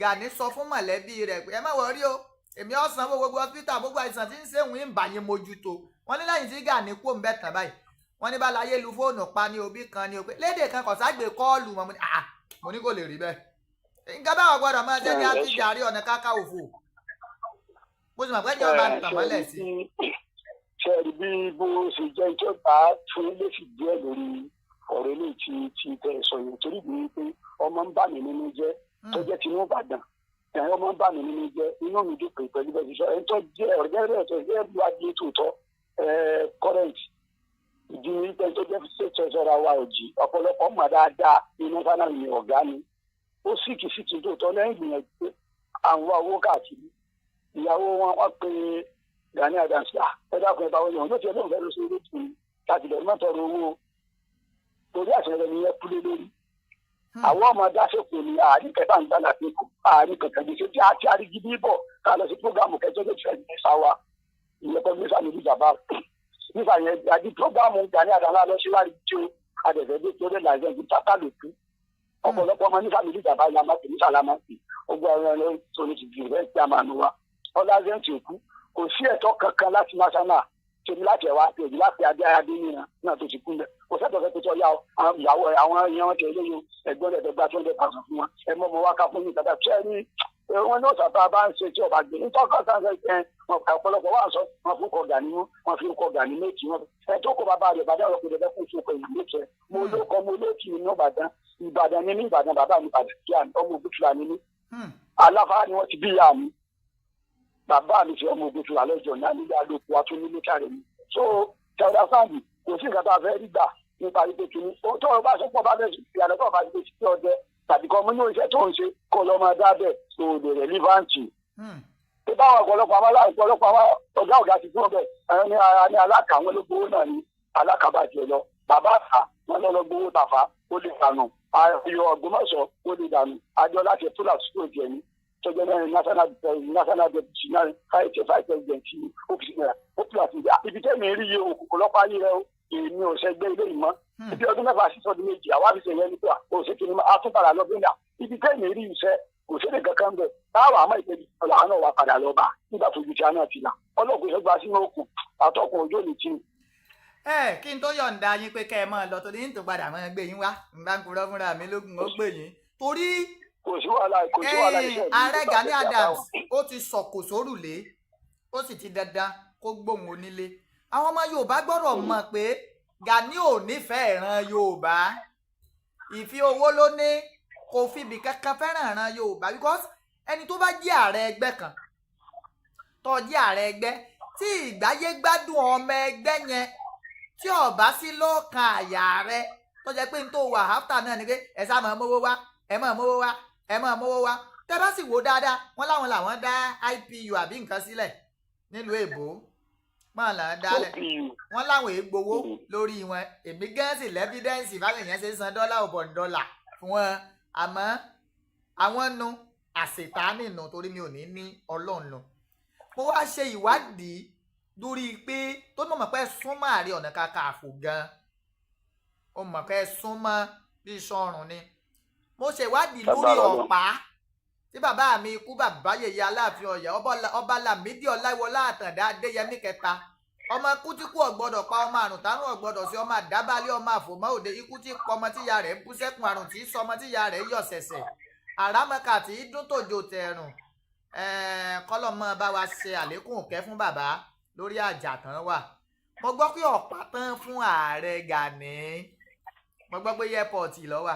Gani sọ fún mọ̀lẹ́bí rẹ̀ pé ẹ má wọrí o èmi ó sanwó gbogbo hospital gbogbo àìsàn tí ń ṣèwọ̀n ń bà yín mójútó wọ́n ní lẹ́yìn tí Gani kó ń bẹ̀ tán báyìí wọ́n ní bá láyé lu fóònù pa ní òbí kan ní o pé lédè kan kò ságbe kọ́ọ̀lù wọn mo ní kò lè rí bẹ́ẹ̀ nǹkan báwọn gbọ́dọ̀ máa jẹ́ ní àtijàrí ọ̀nà káká òfò bó ti mọ̀ pé ìjọba ń tàn mọ́lẹ̀ sí. ṣe rí bí bó ṣe jẹ́ ìjọba fún lẹ́sì díẹ̀ lórí ọ̀rọ̀ ilé tí tẹ̀ sọ yẹn torí bí pé ọmọ ń bà mí nínú jẹ́ tó jẹ́ tinú Ìbàdàn ẹ̀yìn ọmọ ń bà mí nínú jẹ́ inú mi dùn pé pẹ̀lú bẹ́ẹ̀ sọ ẹni tó jẹ́ ọ̀rẹ́ rẹ̀ tó jẹ́ wájú tòótọ́ current ìdí ní pé tó jẹ́ ṣètò ìṣọ́ra wa òjì ọ̀pọ̀lọpọ̀ mọ̀ dáadáa inú fánà mi ọ̀gá ni ó sì kì í sì tìǹtò tọ́ lẹ́yìn ìgbìyànjú pé àwọn owó káàkiri ìyàwó wọn wọ́n pe Gani Adams ẹ dákun ẹ bá wọn yàn ló ti ẹ lóun fẹ́ lọ sí ilé tù láti lọ mọ́tò ọ̀rọ̀ owó torí àṣẹyẹ ni ẹ kúlé lórí àwọn ọmọ dáṣepọ̀ ní àárín kẹta ń gbàlá pé kò àárín kankan ní ṣe tí a ti arígidí bọ̀ ká lọ sí prógámù kẹjọ ló fẹ́ ní sáwa ìyẹn kọ́ mísà níbi ìjàmbá nígbà yẹn àti prógámù Gani Adams lọ síwájú tí ó adẹ̀fẹ́ dé tó dé làjẹ́ ní tátà lòkú ọ̀pọ̀lọpọ̀ ọmọ nísà níbi ìjàmbá lamasi nísà lamasi ọgbà ọ̀rọ̀ ẹ̀rọ tó ní ti di ìrẹ́ tí a máa nu wa ọlázẹ́ǹtì òkú kò sí ẹ̀tọ́ kankan láti national tèmi láti ẹ̀wà tèmi láti adé nìyẹn náà tó ti kú lẹ̀ kò sẹ́tọ̀ fẹ́ pẹ̀tọ́ ya ìyàwó àwọn èèyàn wọn tẹ̀lé yìí ẹgbọ́n rẹ̀ gba 200,000 fún wọn ẹ mọ́ ọmọ wa ká fún mi tàbí ṣẹ́ ní wọn náà sábà bá ń ṣe tí ọba gbé nítorí kọ́ńtà ẹ̀ wọn ọ̀pọ̀lọpọ̀ wà sọ wọn fún kọ Gani mú wọn fi kọ Gani méjì wọn ẹ tó kọ bàbá rẹ̀ bàbá rẹ̀ kò dẹ̀ fún ìṣòkò ìlú méjì mo ló kọ mo lókì ní Ìbàdàn ní Ìbàdàn bàbá mi Ìbàdàn kí ọmọ ògùtùlà ní aláfáà ni wọ́n ti bí ìyá mi bàbá mi fi ọmọ ògùtùlà lọ́jọ́ ní alẹ́ àlòkù atúnilé kárẹ̀ mi so tẹ̀wọ́dà sáàbì kò sí nǹkan tá a fẹ́ rí gbà nípa ìpè kìíní tó o bá sọ́pọ̀ bá bẹ̀rẹ̀ ìyàlẹ́ tó o bá ti pè sí ọdẹ tàbí kọ́ mú ní iṣẹ́ tó ń ṣe kó lọ́ máa dábẹ̀ tó o lè rẹ̀líváǹtì. tó bá àwọn ọ̀pọ̀lọpọ̀ àwọn ọ̀gá ti fún ọbẹ̀ ní alákà wọn ló gbowó náà ní alákàbàjẹ́ lọ bàbá àtà wọn lọ gbowó tàfà ó lè dànù ayọ̀ Ògbómọ̀ṣọ́ ó lè dànù àjọ láti fúlà sùkúrò jẹ ní tọjọ náà national deputy náà vice president ọ́fíìsì náà ó pè àti ibi tẹ́mi rí iye òkùnkùn lọ́pàá yìí rẹ èmi ò ṣẹgbẹ́ ilé ìmọ̀ ibi ọdún mẹ́fà sí ọdún méjì àwa fi ṣe yẹn nípa òṣèké ni a tún padà lọ bí náà ibi tẹ́mi rí iṣẹ́ òṣèlè kankan bẹ̀ táwọn àmọ́ ìpèjì ọ̀làwọn náà wà padà lọ bá nígbà tó ju ti àná ti là ọlọ́ọ̀kùn ìṣẹ́ gba sínú òkun àtọkùn òjò ní tì. kí n tó yọ̀ǹda yín pé kẹ́ ẹ máa lọ torí ní tó padà máa gbé yín wá n bá ń purọ́ fúnra mi lógun ó gbé yín torí kò sí wàhálà iṣẹ́ ààrẹ Gani Adams ó ti sọ̀kò sórùlé ó sì ti dandan kó gbóhùn onílé àwọn ọmọ Yorùbá gbọ́dọ̀ mọ̀ pé Gani ò nífẹ̀ẹ́ ìran Yorùbá ìfi owó ló ní kò fìbí kankan fẹ́ràn ìran Yorùbá because ẹni tó bá jẹ́ ààrẹ ẹgbẹ́ kan tó jẹ́ ààrẹ ẹgbẹ́ tí ìgbáyé gbádùn ọmọ ẹgbẹ́ yẹn tí ó bá sí lọ́kàn àyà rẹ tó jẹ́ pé n tó wà áfítà náà ni pé ẹ sá máa mówó wá ẹ máa mówó wá ẹ máa mówó wá tẹ́ bá sì wò dáadáa wọ́n láwọn làwọn dá IPU àbí nǹkan sílẹ̀ nílùú èbó máa là ń dálẹ̀ wọ́n láwọn ègbowó lórí wọn èmi gẹ́ǹsì lẹ́fídẹ́ǹsì báwọn èèyàn ṣe ń san dọ́là ọ̀bọ̀n dọ́là fún wọn àmọ́ àwọn nu àṣetánì nù torí mi ò ní Ọlọ́run nù mo wá ṣe ìwádìí lórí pé tó mọ̀ pé súnmọ́ Ààrẹ Ọ̀nà Kakanfò gan ó mọ̀ pé súnmọ́ bí sọ́run ni mo ṣèwádìí lórí ọ̀pá tí bàbá mi ikú bàbá yèyé Aláàfin Ọ̀yọ́ ọba Lámídì Ọláìwọlá Àtàndá Adéyẹmí kẹta ọmọ ikú tí kú ọ̀gbọ́dọ̀ pa ọmọ àrùn tárùn ọ̀gbọ́dọ̀ sí ọmọ àdábálẹ̀ ọmọ àfòmọ́ òde ikú tí pọ ọmọ tíya rẹ̀ bú sẹ́kùn àrùn tí sọ ọmọ tíya rẹ̀ yọ̀ ṣẹ̀ṣẹ̀ àràmọ́kà tí dún tòjò tẹ̀rùn kọ́lọ́mọ bá wa ṣe àlékún òkẹ́ fún bàbá lórí àjàtán wà. Mo gbọ́ pé ọ̀pá tán fún ààrẹ Gani, mo gbọ́ pé airport ló wà.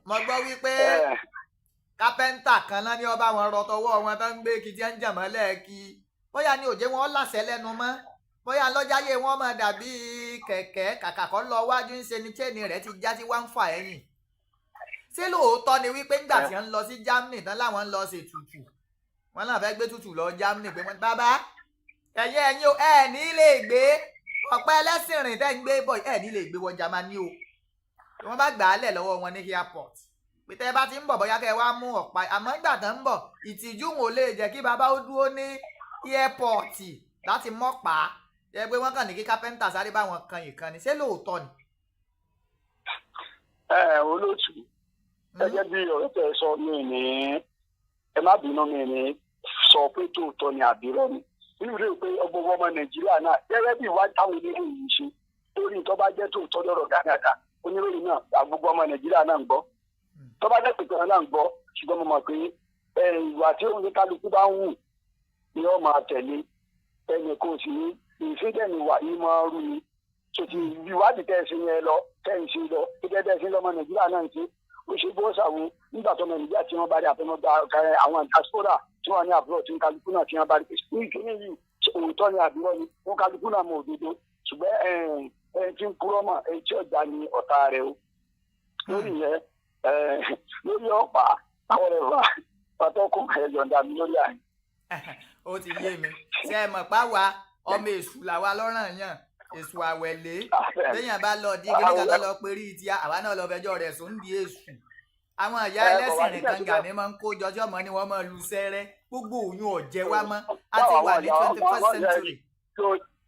Mo gbọ́ wípé kápẹ́ńtà kan náà ní ọba wọn rọtọwọ́ wọn tó ń gbé kí tí ń jàmọ́lẹ̀ kí bóyá ní òjé wọn láṣẹ lẹ́nu mọ́, bóyá lọ́jáyé wọn máa dàbí kẹ̀kẹ́ kàkà kọ́ lọ wájú ń ṣe ni chain rẹ̀ ti já sí wá ń fà ẹ̀yìn. Ṣé lóòótọ́ ni wípé nígbà tí wọ́n ń lọ sí Germany tán láwọn ń lọ ṣe tutù, wọ́n náà fẹ́ gbé tutù lọ Germany pé wọ́n bàbá ẹ̀yin o ẹ̀ ní lè gbé ọ̀pẹ ẹlẹ́sìn rìn tẹ́ ń gbé bọ̀ ẹ̀ ní lè gbé wọ Germany o. Wọ́n bá gbà á lẹ̀ lọ́wọ́ wọn ní airport pé tẹ́ bá ti ń bọ̀ bóyá kẹ́ wá mú ọ̀pá, àmọ́ nígbà tán ń bọ̀ ìtìjú wọn ò lè jẹ́ kí bàbá ó dúró ní airport láti mọ́pá ẹ pé wọ́n kàn ní kí kápẹ́ńtà sáré bá wọn kan ìkànnì. Ṣé lóòótọ́ ni? Olóòtú gẹ́gẹ́ bí ọ̀rẹ́ tẹ́ sọ mí ní ẹ má bínú mi ní sọ pé tòótọ́ ni àbírọ́ ni nínú rẹ̀ pé ọgbọ̀n ọmọ Nàìjíríà náà gẹ́gẹ́ bí ìwádìí táwọn oníròyìn ṣe lórí tó bá jẹ́ tòótọ́ lọ́rọ̀ dáadáa oníròyìn náà àgbogbo ọmọ Nàìjíríà náà ń gbọ́ tó bá jẹ́ pẹ̀tọ́ náà ń gbọ́ ṣùgbọ́n mo mọ̀ pé ìwà tí òun ní kálukú bá ń wù ni wọ́n máa tẹ̀lé ẹnì kò sí ní ìfídẹ́ni wà yìí máa rú ni tòtí ìwádìí tẹ̀sí yẹn lọ tẹ̀sí lọ gẹ́gẹ́ bẹ́ẹ̀ sí lọ́mọ Nàìjíríà náà ń ṣe ó ṣe bó ṣàwo nígbà tó ọmọ Nàìjíríà tí wọ́n bá rí àfẹnugba àwọn diaspora tí wọ́n ní àbúrò tí kálukú náà tí wọ́n bá rí pé ní ìkíní yìí òótọ́ ni àbúrò ni wọ́n kálukú náà mọ òdodo ṣùgbọ́n tí ń kúrọ́ mọ̀ tí ọjà ni ọ̀tá rẹ̀ o lórí yẹn lórí ọ̀pá àwọn ẹ̀rọ pàtọ́kùn ẹ̀yọ̀ǹda mi lórí àyè. Ó ti yé mi ṣe é mọ̀ páwa ọmọ èṣù làwa lọ́ràn yàn èṣù àwẹ̀lé téèyàn bá lọ di kíníkà tó lọ perí ti àwa náà lọ fẹjọ́ rẹ̀ sùn di èṣù. Àwọn ìyá ẹlẹ́sìn nìkan Gani máa ń kó jọjọ́ mọ́ ni wọ́n máa lu sẹ́rẹ́ gbogbo òyìn ọ̀jẹ̀ wa mọ́ a ti wà ní 21st century.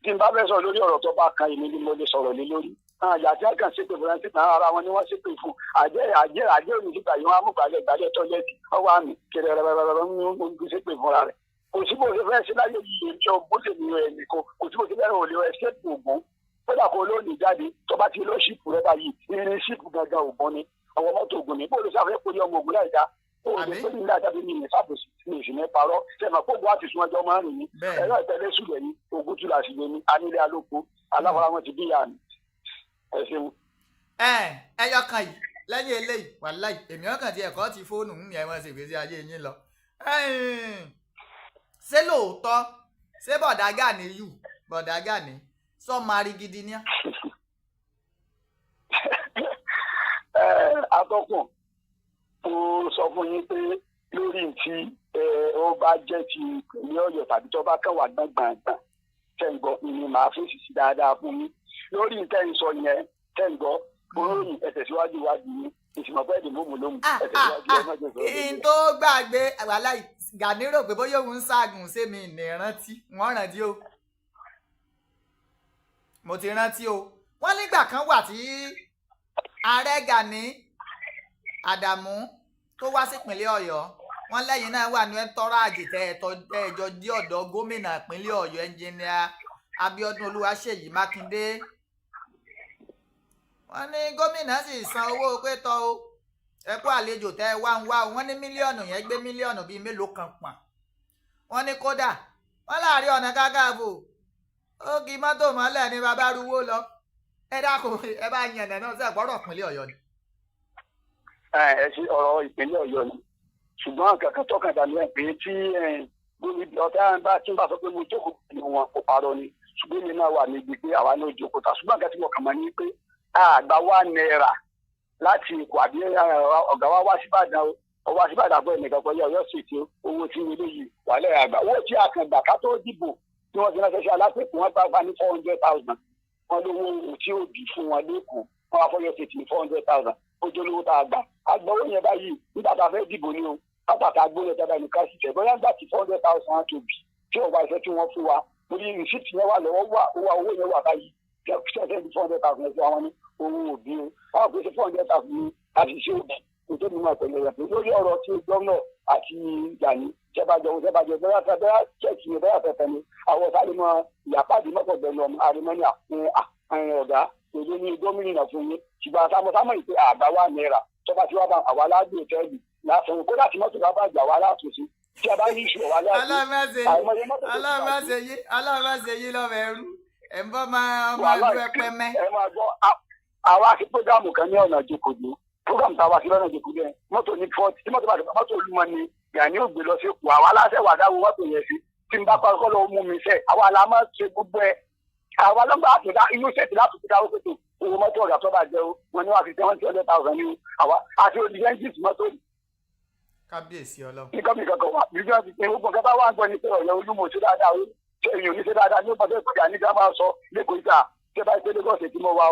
Tí n bá fẹ́ sọ lórí ọ̀rọ̀ tó bá kan èmi ni mo lè sọ̀rọ̀ lé lórí àjà tí a kàn ṣépè fún ẹni náà ara wọn ni wọ́n ṣépè fún àjẹ́ òní síta yìí wọ́n á mú gbàlẹ̀ tọ́lẹ́tì ọwọ́ àmì kẹrẹ rẹ̀rẹ̀rẹ̀ ń ṣépè fúnra rẹ̀ kò sí bó ṣe fẹ́ ṣe láyé yìí èmi ò bó ṣe ní ẹnì kan kò sí bó ṣe fẹ́ rò lè ẹ̀ṣẹ́pù ògùn kódà kó lónìí jáde tó bá ti lọ ṣíìpù rẹ báyìí irin ṣíìpù gangan ògùn ni ọwọ́ mọ́tò ògùn ni bó lè sáfẹ́ pé ọmọ ògùn láì dá ó lè pé nílẹ̀ àjáde ní ìyẹn sábòsí ní ìsìn parọ́ sẹ́nà kóògùn àti sún ọjọ́ máa ń rìn ní ẹ̀rọ ìtẹ́lẹ̀ sùlẹ̀ ní ogún tún láti lé ní anílẹ̀ alóko aláwọ̀rá wọn ti bí ìyá mi ẹ ṣeun. ẹyọ kan yìí lẹ́yìn eléyìí wàláì èmi ọkàn tí ẹ̀kọ́ ti fóònù ń yẹn wọn ṣègbésí ayé yín lọ. Ṣé lóòótọ́ ṣé bọ̀dá Gani sọ máa rí gidi ní. Atọ́kùn mo sọ fún yín pé lórí tí ó bá jẹ́ ti ìpínlẹ̀ Ọ̀yọ́ tàbí tó bá kàn wá gbọ̀ngbọ̀ngbọ̀n tẹ̀gbọ́ ni màá fèsì sí dáadáa fún yín lórí tẹ̀sán yẹn tẹ̀gbọ́ olóyìn ẹ̀tẹ̀síwájú wájú yín ìsìnkú ẹ̀dín mọ́mú lóhùn ẹ̀tẹ̀síwájú ẹ̀mọ́jọ́ sọ̀rọ̀. ìyìn tó gbàgbé wàláì Gani rò pé bóyá òun ń ságùn sẹ́mi ìrántí wọ́n rántí o mo ti rántí o wọ́n nígbà kan wà tí ààrẹ Gani Adamu tó wá sípínlẹ̀ Ọ̀yọ́ wọ́n lẹ́yìn náà wà ní ẹ̀ńtọ́ráàjì ẹ̀jọ́ dí ọ̀dọ̀ gómìnà ìpínlẹ̀ Ọ̀yọ́ ẹnjìnìà Abíọ́dún Olúwaṣèyí Mákindé wọ́n ní gómìnà sì san owó pé tọ́ o ẹ kú àlejò tẹ́ ẹ wá ń wá o wọ́n ní mílíọ̀nù yẹn gbé mílíọ̀nù bíi mélòó kan pọ̀n wọ́n ní kódà wọ́n láàrin ọ̀nà kákàbò ó kì í mọ́tò mọ́lẹ̀ ní bàbá arúgbó lọ ẹ dákun ẹ bá yan ẹ̀nà náà sí àgbọ̀rọ̀ ìpínlẹ̀ Ọ̀yọ́ ni. ẹ ṣe ọ̀rọ̀ ìpínlẹ̀ Ọ̀yọ́ ni ṣùgbọ́n kankan tọkàn dànù ẹ̀ pé tí ọ̀tá bá tí ń bá sọ pé mo jókòó pẹ̀lú wọn kò parọ́ ni ṣùgbọ́n mi náà wà níbi pé àwa náà jókòó ta ṣùgbọ́n àgbà tí mo kàn mọ́ ní pé àgbà wà náírà láti ikọ̀ àbí ọ̀gá wa wá síbàdàn ọwọ́ síbàdàn bọ́ ẹnìkan pẹ̀lú Ọ̀yọ́ ṣètò owó tí wọlé yìí wà lẹ́yìn àgbà owó tí a kàn gbà ká tó dìbò tí wọ́n ti ránṣẹ́ sí alápèkù wọn gbà ní 400,000 wọn lówó tí ó bì fún wọn lẹ́kọ̀ọ́ wọn wá fọyọ́ ṣètì ní 400,000 ó jẹ́ olówó tá a gbà agbowó yẹn báyìí nígbà tá a fẹ́ dìbò ní o pàtàkì agbóyè dáadáa ní káṣí tẹ̀ bóyá gbà tí 400,000 á tó bì tí ò wá iṣẹ́ tí wọ́n fún wa torí rìsíìtì yẹn wà lọ́wọ́ wà owó yẹn wà báyìí ṣẹ́ṣẹ́ ní 400,000 ẹ̀sìn àwọn ní owó òbí o àwọn pèsè 400,000 ní àṣìṣe òbí nítorí mímọ̀ pẹ̀lú ẹ̀yà pé lórí ọ̀rọ̀ tí gómìnà àti Gani jẹ́bàjọ́ bẹ́ẹ̀ ṣẹ́ẹ̀kì yẹn bẹ́ẹ̀ fẹ́fẹ́ ni àwọn sáré mọ ìyàpáàdé mọ́kànlélọ́mọ ọmọ àrèmọ́ni àfún ọ̀gá èdè ní gómìnà fún yín ṣùgbọ́n àtàmọ́sámọ́ ìpè àgbà wà náírà tó bá ti wá bá àwa aládùn òtẹ́ẹ̀lì lásán kó láti mọ́tò bá bàjẹ́ àwa alátùnsí tí a bá ní ìṣù àwa alátùnsí àìmọye mọ́tò tó bàjẹ́. aláàmáṣe yí lọ́mọ ẹrú ẹ̀ ń bọ́ máa lu ẹpẹ mẹ́. ẹ máa gbọ́ àwa sí prógámù kan ní ọ̀nà ìjòkòdó prógámù tá a wá sí lọ́nà ìjòkòdó yẹn mọ́tò ní fọ́ọ̀tì tí mọ́tò bá dùn mọ́tò olúmọ ni Gani ò gbé lọ sí ipò àwa aláṣẹ wà dáwọ́ mọ́tò yẹn sí tí n bá kọ́ lọ́wọ́ mú mi sẹ́ àwa la máa ṣe gbogbo ẹ̀ àwa lọ́gbà àtúndá inú ṣẹ́ẹ̀tì láti fi dáwọ́ pẹ̀tù owó mọ́tò ọ̀gá tó bá jẹ́ o wọn ni wọ́n fi 700,000 ní àwa àti olùdíjẹ́ńtì mọ́tò yìí. kábíyèsí ọlọ́run. nígbà mi kankan wà nígbà tí gbogbo nǹkan bá wà ń gbọ́ ní pé ọ̀yọ́ olúmọ̀ ṣe dáadáa o ṣe èèyàn ní ṣe dáadáa ní ọ̀pọ̀ tó ìpàdé nígbà máa sọ lẹ́kọ̀ọ́ ìta ṣé bá ìpele gọ́ọ̀sì tí mo wà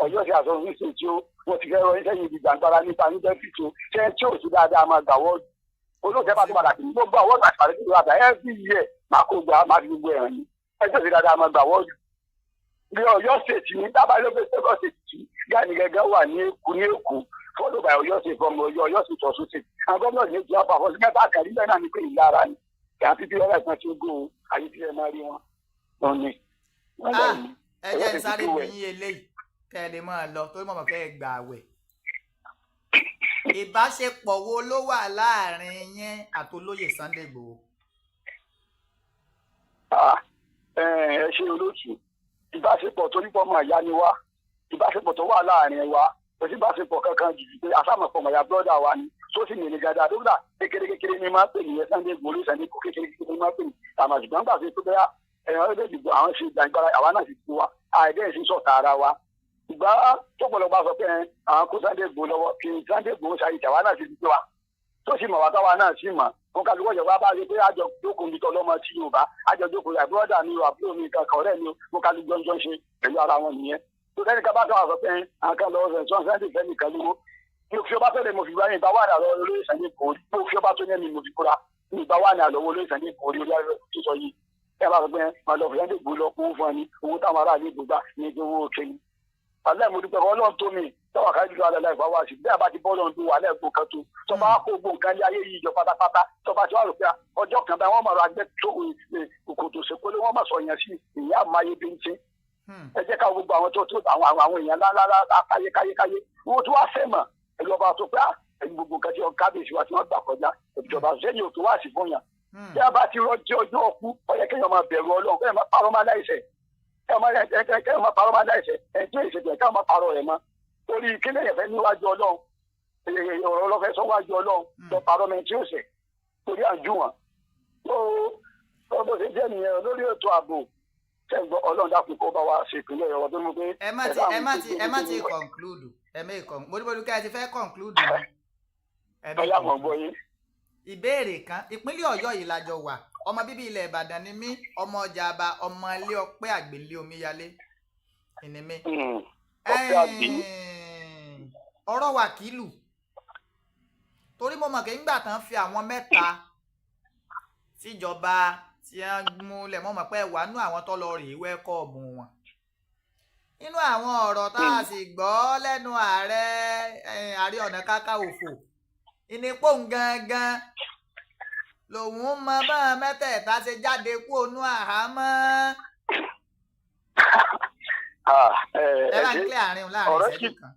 ọ̀yọ́ ṣe àṣọ oríṣi tí ó wọ́n ti fẹ́ rọ iṣẹ́ yìí gbàngbára nípa níbẹ̀ fi tó ṣe tí ò sí dáadáa máa gbà wọ́ọ̀dù olóòtú bá tó padà sí gbogbo àwọ̀dù àti pàdé tó wà every year máa kó gbà máa fi gbogbo ẹ̀ràn yìí ẹjọ́ sí dáadáa máa gbà wọ́ọ̀dù. bí ọ̀yọ́ ṣètì ní dábàá ló fẹ́ sẹ́kọ̀ ṣètì Gani gẹ́gẹ́ wà ní Èkó followed by ọ̀yọ́ ṣètì ọmọ ọ̀yọ́ ṣètì ọ̀ṣun ṣètì àwọn gómìnà ní ìjọba àpapọ̀ sí mẹ́ta kàrí bẹ́ẹ̀ náà ní pé ìlara ni àti bí ọ̀rẹ́ ìpín tí ó gbó ayé tí ẹ máa rí wọn. ẹ jẹ́ sáré bí yín eléyìí kẹ́ ẹ lè máa lọ torí mọ̀mọ́ kẹ́ ẹ gbà àwẹ̀. ìbáṣepọ̀ wo ló wà láàrin yín àtolóyè Sunday Igboho? ẹ ṣe olóòtú ìbáṣepọ̀ tó nípa ọmọ ìyá ni wá ìbáṣepọ̀ tó wà láàrin wa kò sí ìbáṣepọ̀ kankan jù pé àsámọ̀pọ̀ mọ̀yà bọ́dà wa ni tó sì mìíràn gàdá dókítà kékeré ni máa ń pè nìyẹn Sunday Igboho ló sẹ́ni kékeré ni máa ń pè ní àmàṣùgbọ́n gbà pé tó bẹ́yà ẹ̀yàn ẹgbẹ́ ìdìbò àwọn ṣe ìgbàgbára àwa náà sì ti wa àìdẹ́ ìsìn sọ̀tà ara wa ìgbà tó pọ̀lọpọ̀ sọ pé àwọn kó Sunday Igboho lọ́wọ́ kí Sunday Igboho ṣàyè àwa náà sì ti wa tó sì mọ̀ wá táwa náà sì mọ̀ wọn kálukú ọ̀jọ̀gbọ́n bá rí pé àjọ jókòó nítorí ọlọ́mọ tí Yorùbá àjọ jókòó yà búrọ́dà mi ò àbúrò mi kankan ọ̀rẹ́ mi ò kálukú jọjọ ṣe pẹ̀lú ara wọn nìyẹn tó sẹ́ni ká bá kàn wá sọ pé àwọn kan lọ́wọ́ rẹ̀ sọ́n Sunday fẹ́ nìkan lówó mo fi ọba fẹ́lẹ̀ mo fi gbá yín ìgbà wà ní àlọ́ olóyè Sunday Igboho mo fi ọba tó ní ẹ̀mí mo fi kúra ìgbà wà ní àlọ́ olóyè Sunday Igboho orí tó sọ yìí ẹ bá sọ pé màá lọ Sunday Igboho lọ kó fún ẹni owó táwọn aráàlú ìgbògbà ní owó òkè ni alẹ́ mo dúpẹ́ Ọlọ́run tó mi tọ́wọ́ ká jùlọ alẹ́ láìpẹ́ wá sí bí a bá ti bọ́ lọ́run tó wà lẹ́ẹ̀kọ́ kan tó tọ́ba kó gbó nǹkan lé ayé yìí jọ pátápátá tọ́ba tí wàá rò pé ọjọ́ kan báyìí wọ́n máa rọ agbẹ́ tó kòtò ṣèkólé wọ́n máa sọ yẹn sí ìyá àmáyé bí ń tí ẹ jẹ́ ká gbogbo àwọn tó àwọn èèyàn lálálá káyékáyé wọ́n tún wá fẹ́ mọ̀ ẹ̀lú ọba tó pé ẹ̀yìn gbogbo nǹkan tí kábíyèsí wa tí wọ́n gbà kọjá ìjọba sẹ́yìn òtún wá sí fún yàn bí a bá ti rọjò ọjọ́ ọkú ó yẹ kéèyàn máa bẹ̀rù Ọlọ́run kéèyàn máa parọ́ máa láìṣẹ̀ kéèyàn máa parọ́ máa láìṣẹ̀ ẹ̀jẹ̀ ìṣèjẹ̀ kéèyàn máa parọ́ rẹ̀ mọ́ torí kílẹ̀ yẹn fẹ́ níwájú Ọlọ́run ọ̀rọ̀ ọlọ́fẹ́ sọ́wájú Ọlọ́run lọ parọ́ mi tí ó ṣẹ̀ torí àjú wọn. ó bó ṣe jẹ́ nìyẹn lórí ètò ààbò ṣẹ́gbọ́ Ọlọ́run dákun kó bá wa ṣe ìpínlẹ̀ ọ̀rọ̀ tó mú pé. ẹ má ti conclude mo ká ẹ ti fẹ́ conclude mọ́. ọ̀yà mọ̀ gbọ́ yín. ìbéèrè kan ìpínlẹ̀ Ọ̀yọ́ yìí lájọ wà ọmọ bíbí ilẹ̀ Ìbàdàn ni mí ọmọ ọjà àbá ọmọ ilé ọpẹ́ àgbélé Omiyale ìní mi. ọ̀rọ̀ wàkìlù torí mo mọ̀ kí ńgbà tán fi àwọn mẹ́ta síjọba tí wọ́n múlẹ̀ mọ́ mọ̀ pé wà nú àwọn tó lọ rèé wẹ́kọ̀ọ̀mù wọn. nínú àwọn ọ̀rọ̀ tá a sì gbọ́ lẹ́nu Ààrẹ Ọ̀nà Kakanfò ìnípò gangan lòun mọ bá mẹ́tẹ̀ẹ̀ta ṣe jáde kú ònú àhámọ́. ẹ bá ń kílẹ̀ àárín òun láàrin ìṣẹ́jú kan.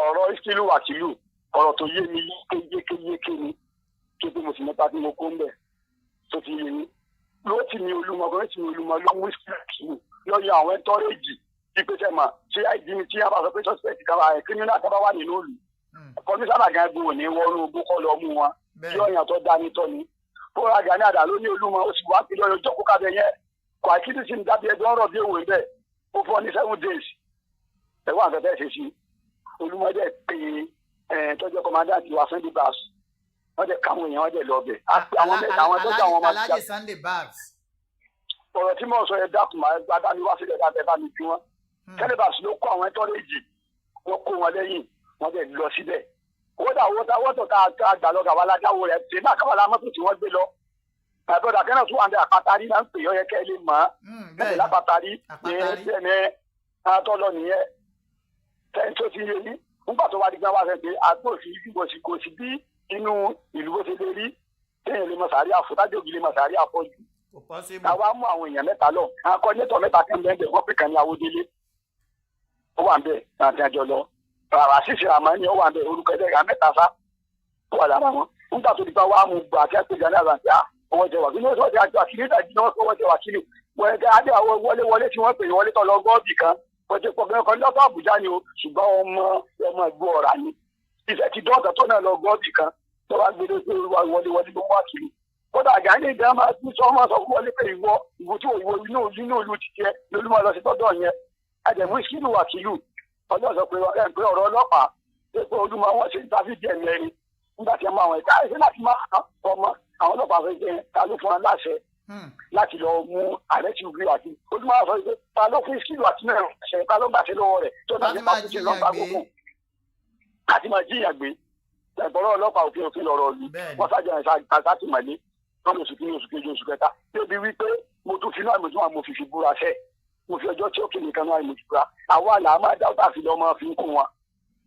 ọ̀rọ̀ ìṣílù wàkìlù ọ̀rọ̀ tó yé mi yékéyéké ni tó bí mo sì mẹ́ta tí mo kó ń bẹ̀ tó ti yé mi ló ti mi olúmọ ló ń wí sílù lọ́yọ̀ àwọn ẹ̀tọ́rẹ́jì tí pé sẹ́mà ṣé àìdí mi tí a bá sọ pé suspect kan wà kírímínà kan bá wà nínú ìlú kọmísánà gan gbòò ní wọnú ogbó kọ́ lọ mú wọn tí ọ̀yàn tó dání tọ́ ni fúnra Gani àdá ló ní olúmọ ó sì wá pé lọ́yọ̀ jókòó kábẹ yẹn kò àkíyèsí sí ní dábìí ẹgbẹ́ ọ̀rọ̀ bí òwe bẹ́ẹ̀ ó fọ́ ní 7 days ẹ̀wọ̀n àfẹ́fẹ́ ṣe sí olúmọ dẹ̀ pé tọ́jú commandant wa Sunday Babs wọ́n dẹ̀ káwọn èèyàn wọ́n dẹ̀ lọ bẹ̀ àwọn tọ́jú àwọn ọmọ Alhaji Sunday Babs. ọ̀rọ̀ tí mo sọ yẹn dákun máa gbádá mi wá sílẹ̀ dábẹ́ bá mi bí wọ́n Sunday Babs ló kó àwọn ẹ̀tọ́rẹ́jì wọ́n kó wọn lẹ́yìn wọ́n dẹ̀ lọ síbẹ̀ wọ́tọ̀ ká gbà lọ́gà wa lájáwó rẹ̀ ṣe náà káwọn mọ́tò tí wọ́n gbé lọ àbọ̀dà kẹ́nà tó wà ní àpátarí náà ń pè ọ́ yẹ kẹ́ lè mọ̀ ẹ́ lápátarí ní ẹ̀ẹ́dẹ́gbẹ̀ẹ́ àtọ́lọ nìyẹn tẹ́ni tó ti yé yín nígbà tó wá di gbọ́n wá fẹ́ pé agbóòsì kò sí bí inú ìlú bó ṣe lè rí téèyàn lè mọ sàárì àfọ tájọ́ ògì lè mọ sàárì àfọ̀jù. àwa mú àwọn èèyàn mẹ́ta lọ àwọn kọ́ńtẹ́tọ̀ mẹ́ta kan bẹ́ẹ̀ wọ́n pè kàn ní Awódélé ó wà ń bẹ̀ àti àjọ lọ rárá ṣíṣe àmọ́ ní ọwọ́ àbẹ̀ orúkọ ẹ̀dẹ́gà mẹ́ta sá tó wà lára wọn nígbà tó di bá wàá mú gbà àti àpèjà ní àgbàǹtí ọwọ́ jẹ wà kí ní wọ́n ti àjọ àkìlẹ̀ ìdájí náà ọwọ́ jẹ wà kílì wọ́n ẹ̀ka adé àwọn wọlé tí wọ́n pè wọlé tọ̀ lọ gọ́ọ̀bì kan wọ́n ti pọ̀ bẹ́ẹ̀ kan lọ́tọ̀ Àbújá ni o ṣùgbọ́n ọmọ ìgbó ọ̀rà ni ìfẹ́ ti dọ́ọ̀tà tó náà lọ gọ́ọ̀bì kan tó wá gbé pé wọlé ló wá kiri kódà Gani ìdá máa tún sọ ọmọ sọ fún wọlé pé ìwọ tí òwò inú ìlú ti tiẹ̀ lolúmọ lọ sí tọ́dọ̀ yẹn àdẹ̀mú ìṣílù wàkìlù ọjọ́ sọ pé ọ̀rọ̀ ọlọ́pàá pé olúmọ wọn ṣe dáfídì ẹ̀mí ẹni nígbà tí wọ́n máa wọn ẹ̀ka ẹ̀ṣẹ́ láti máa ọmọ àwọn ọlọ́pàá fẹ́ jẹ́ ta ló fún wọn láṣẹ láti lọ mú ààrẹ tí òbí àti olúmọ sọ pé ta ló fún ìṣílù àti náà ṣe ta ló gbàṣẹ lọ́wọ́ rẹ̀ tó náà ṣe bá kú sí lọ́pàá gbogbo àti máa jíyàn gbé ẹ̀gbọ́n ọlọ́pàá òfin lọ́rọ̀ lu wọ́n sájà sátìmọ́lé lọ́nà oṣù kìíní oṣù kejì oṣù kẹta débi wípé mo tún fi náà mo tún wà mo fi búra sẹ́ẹ̀ mo fi ọjọ́ tí ó kéde kan náà mo ti búra àwa là á máa dá ọ̀tá fi lọ́mọ fi ń kún wọn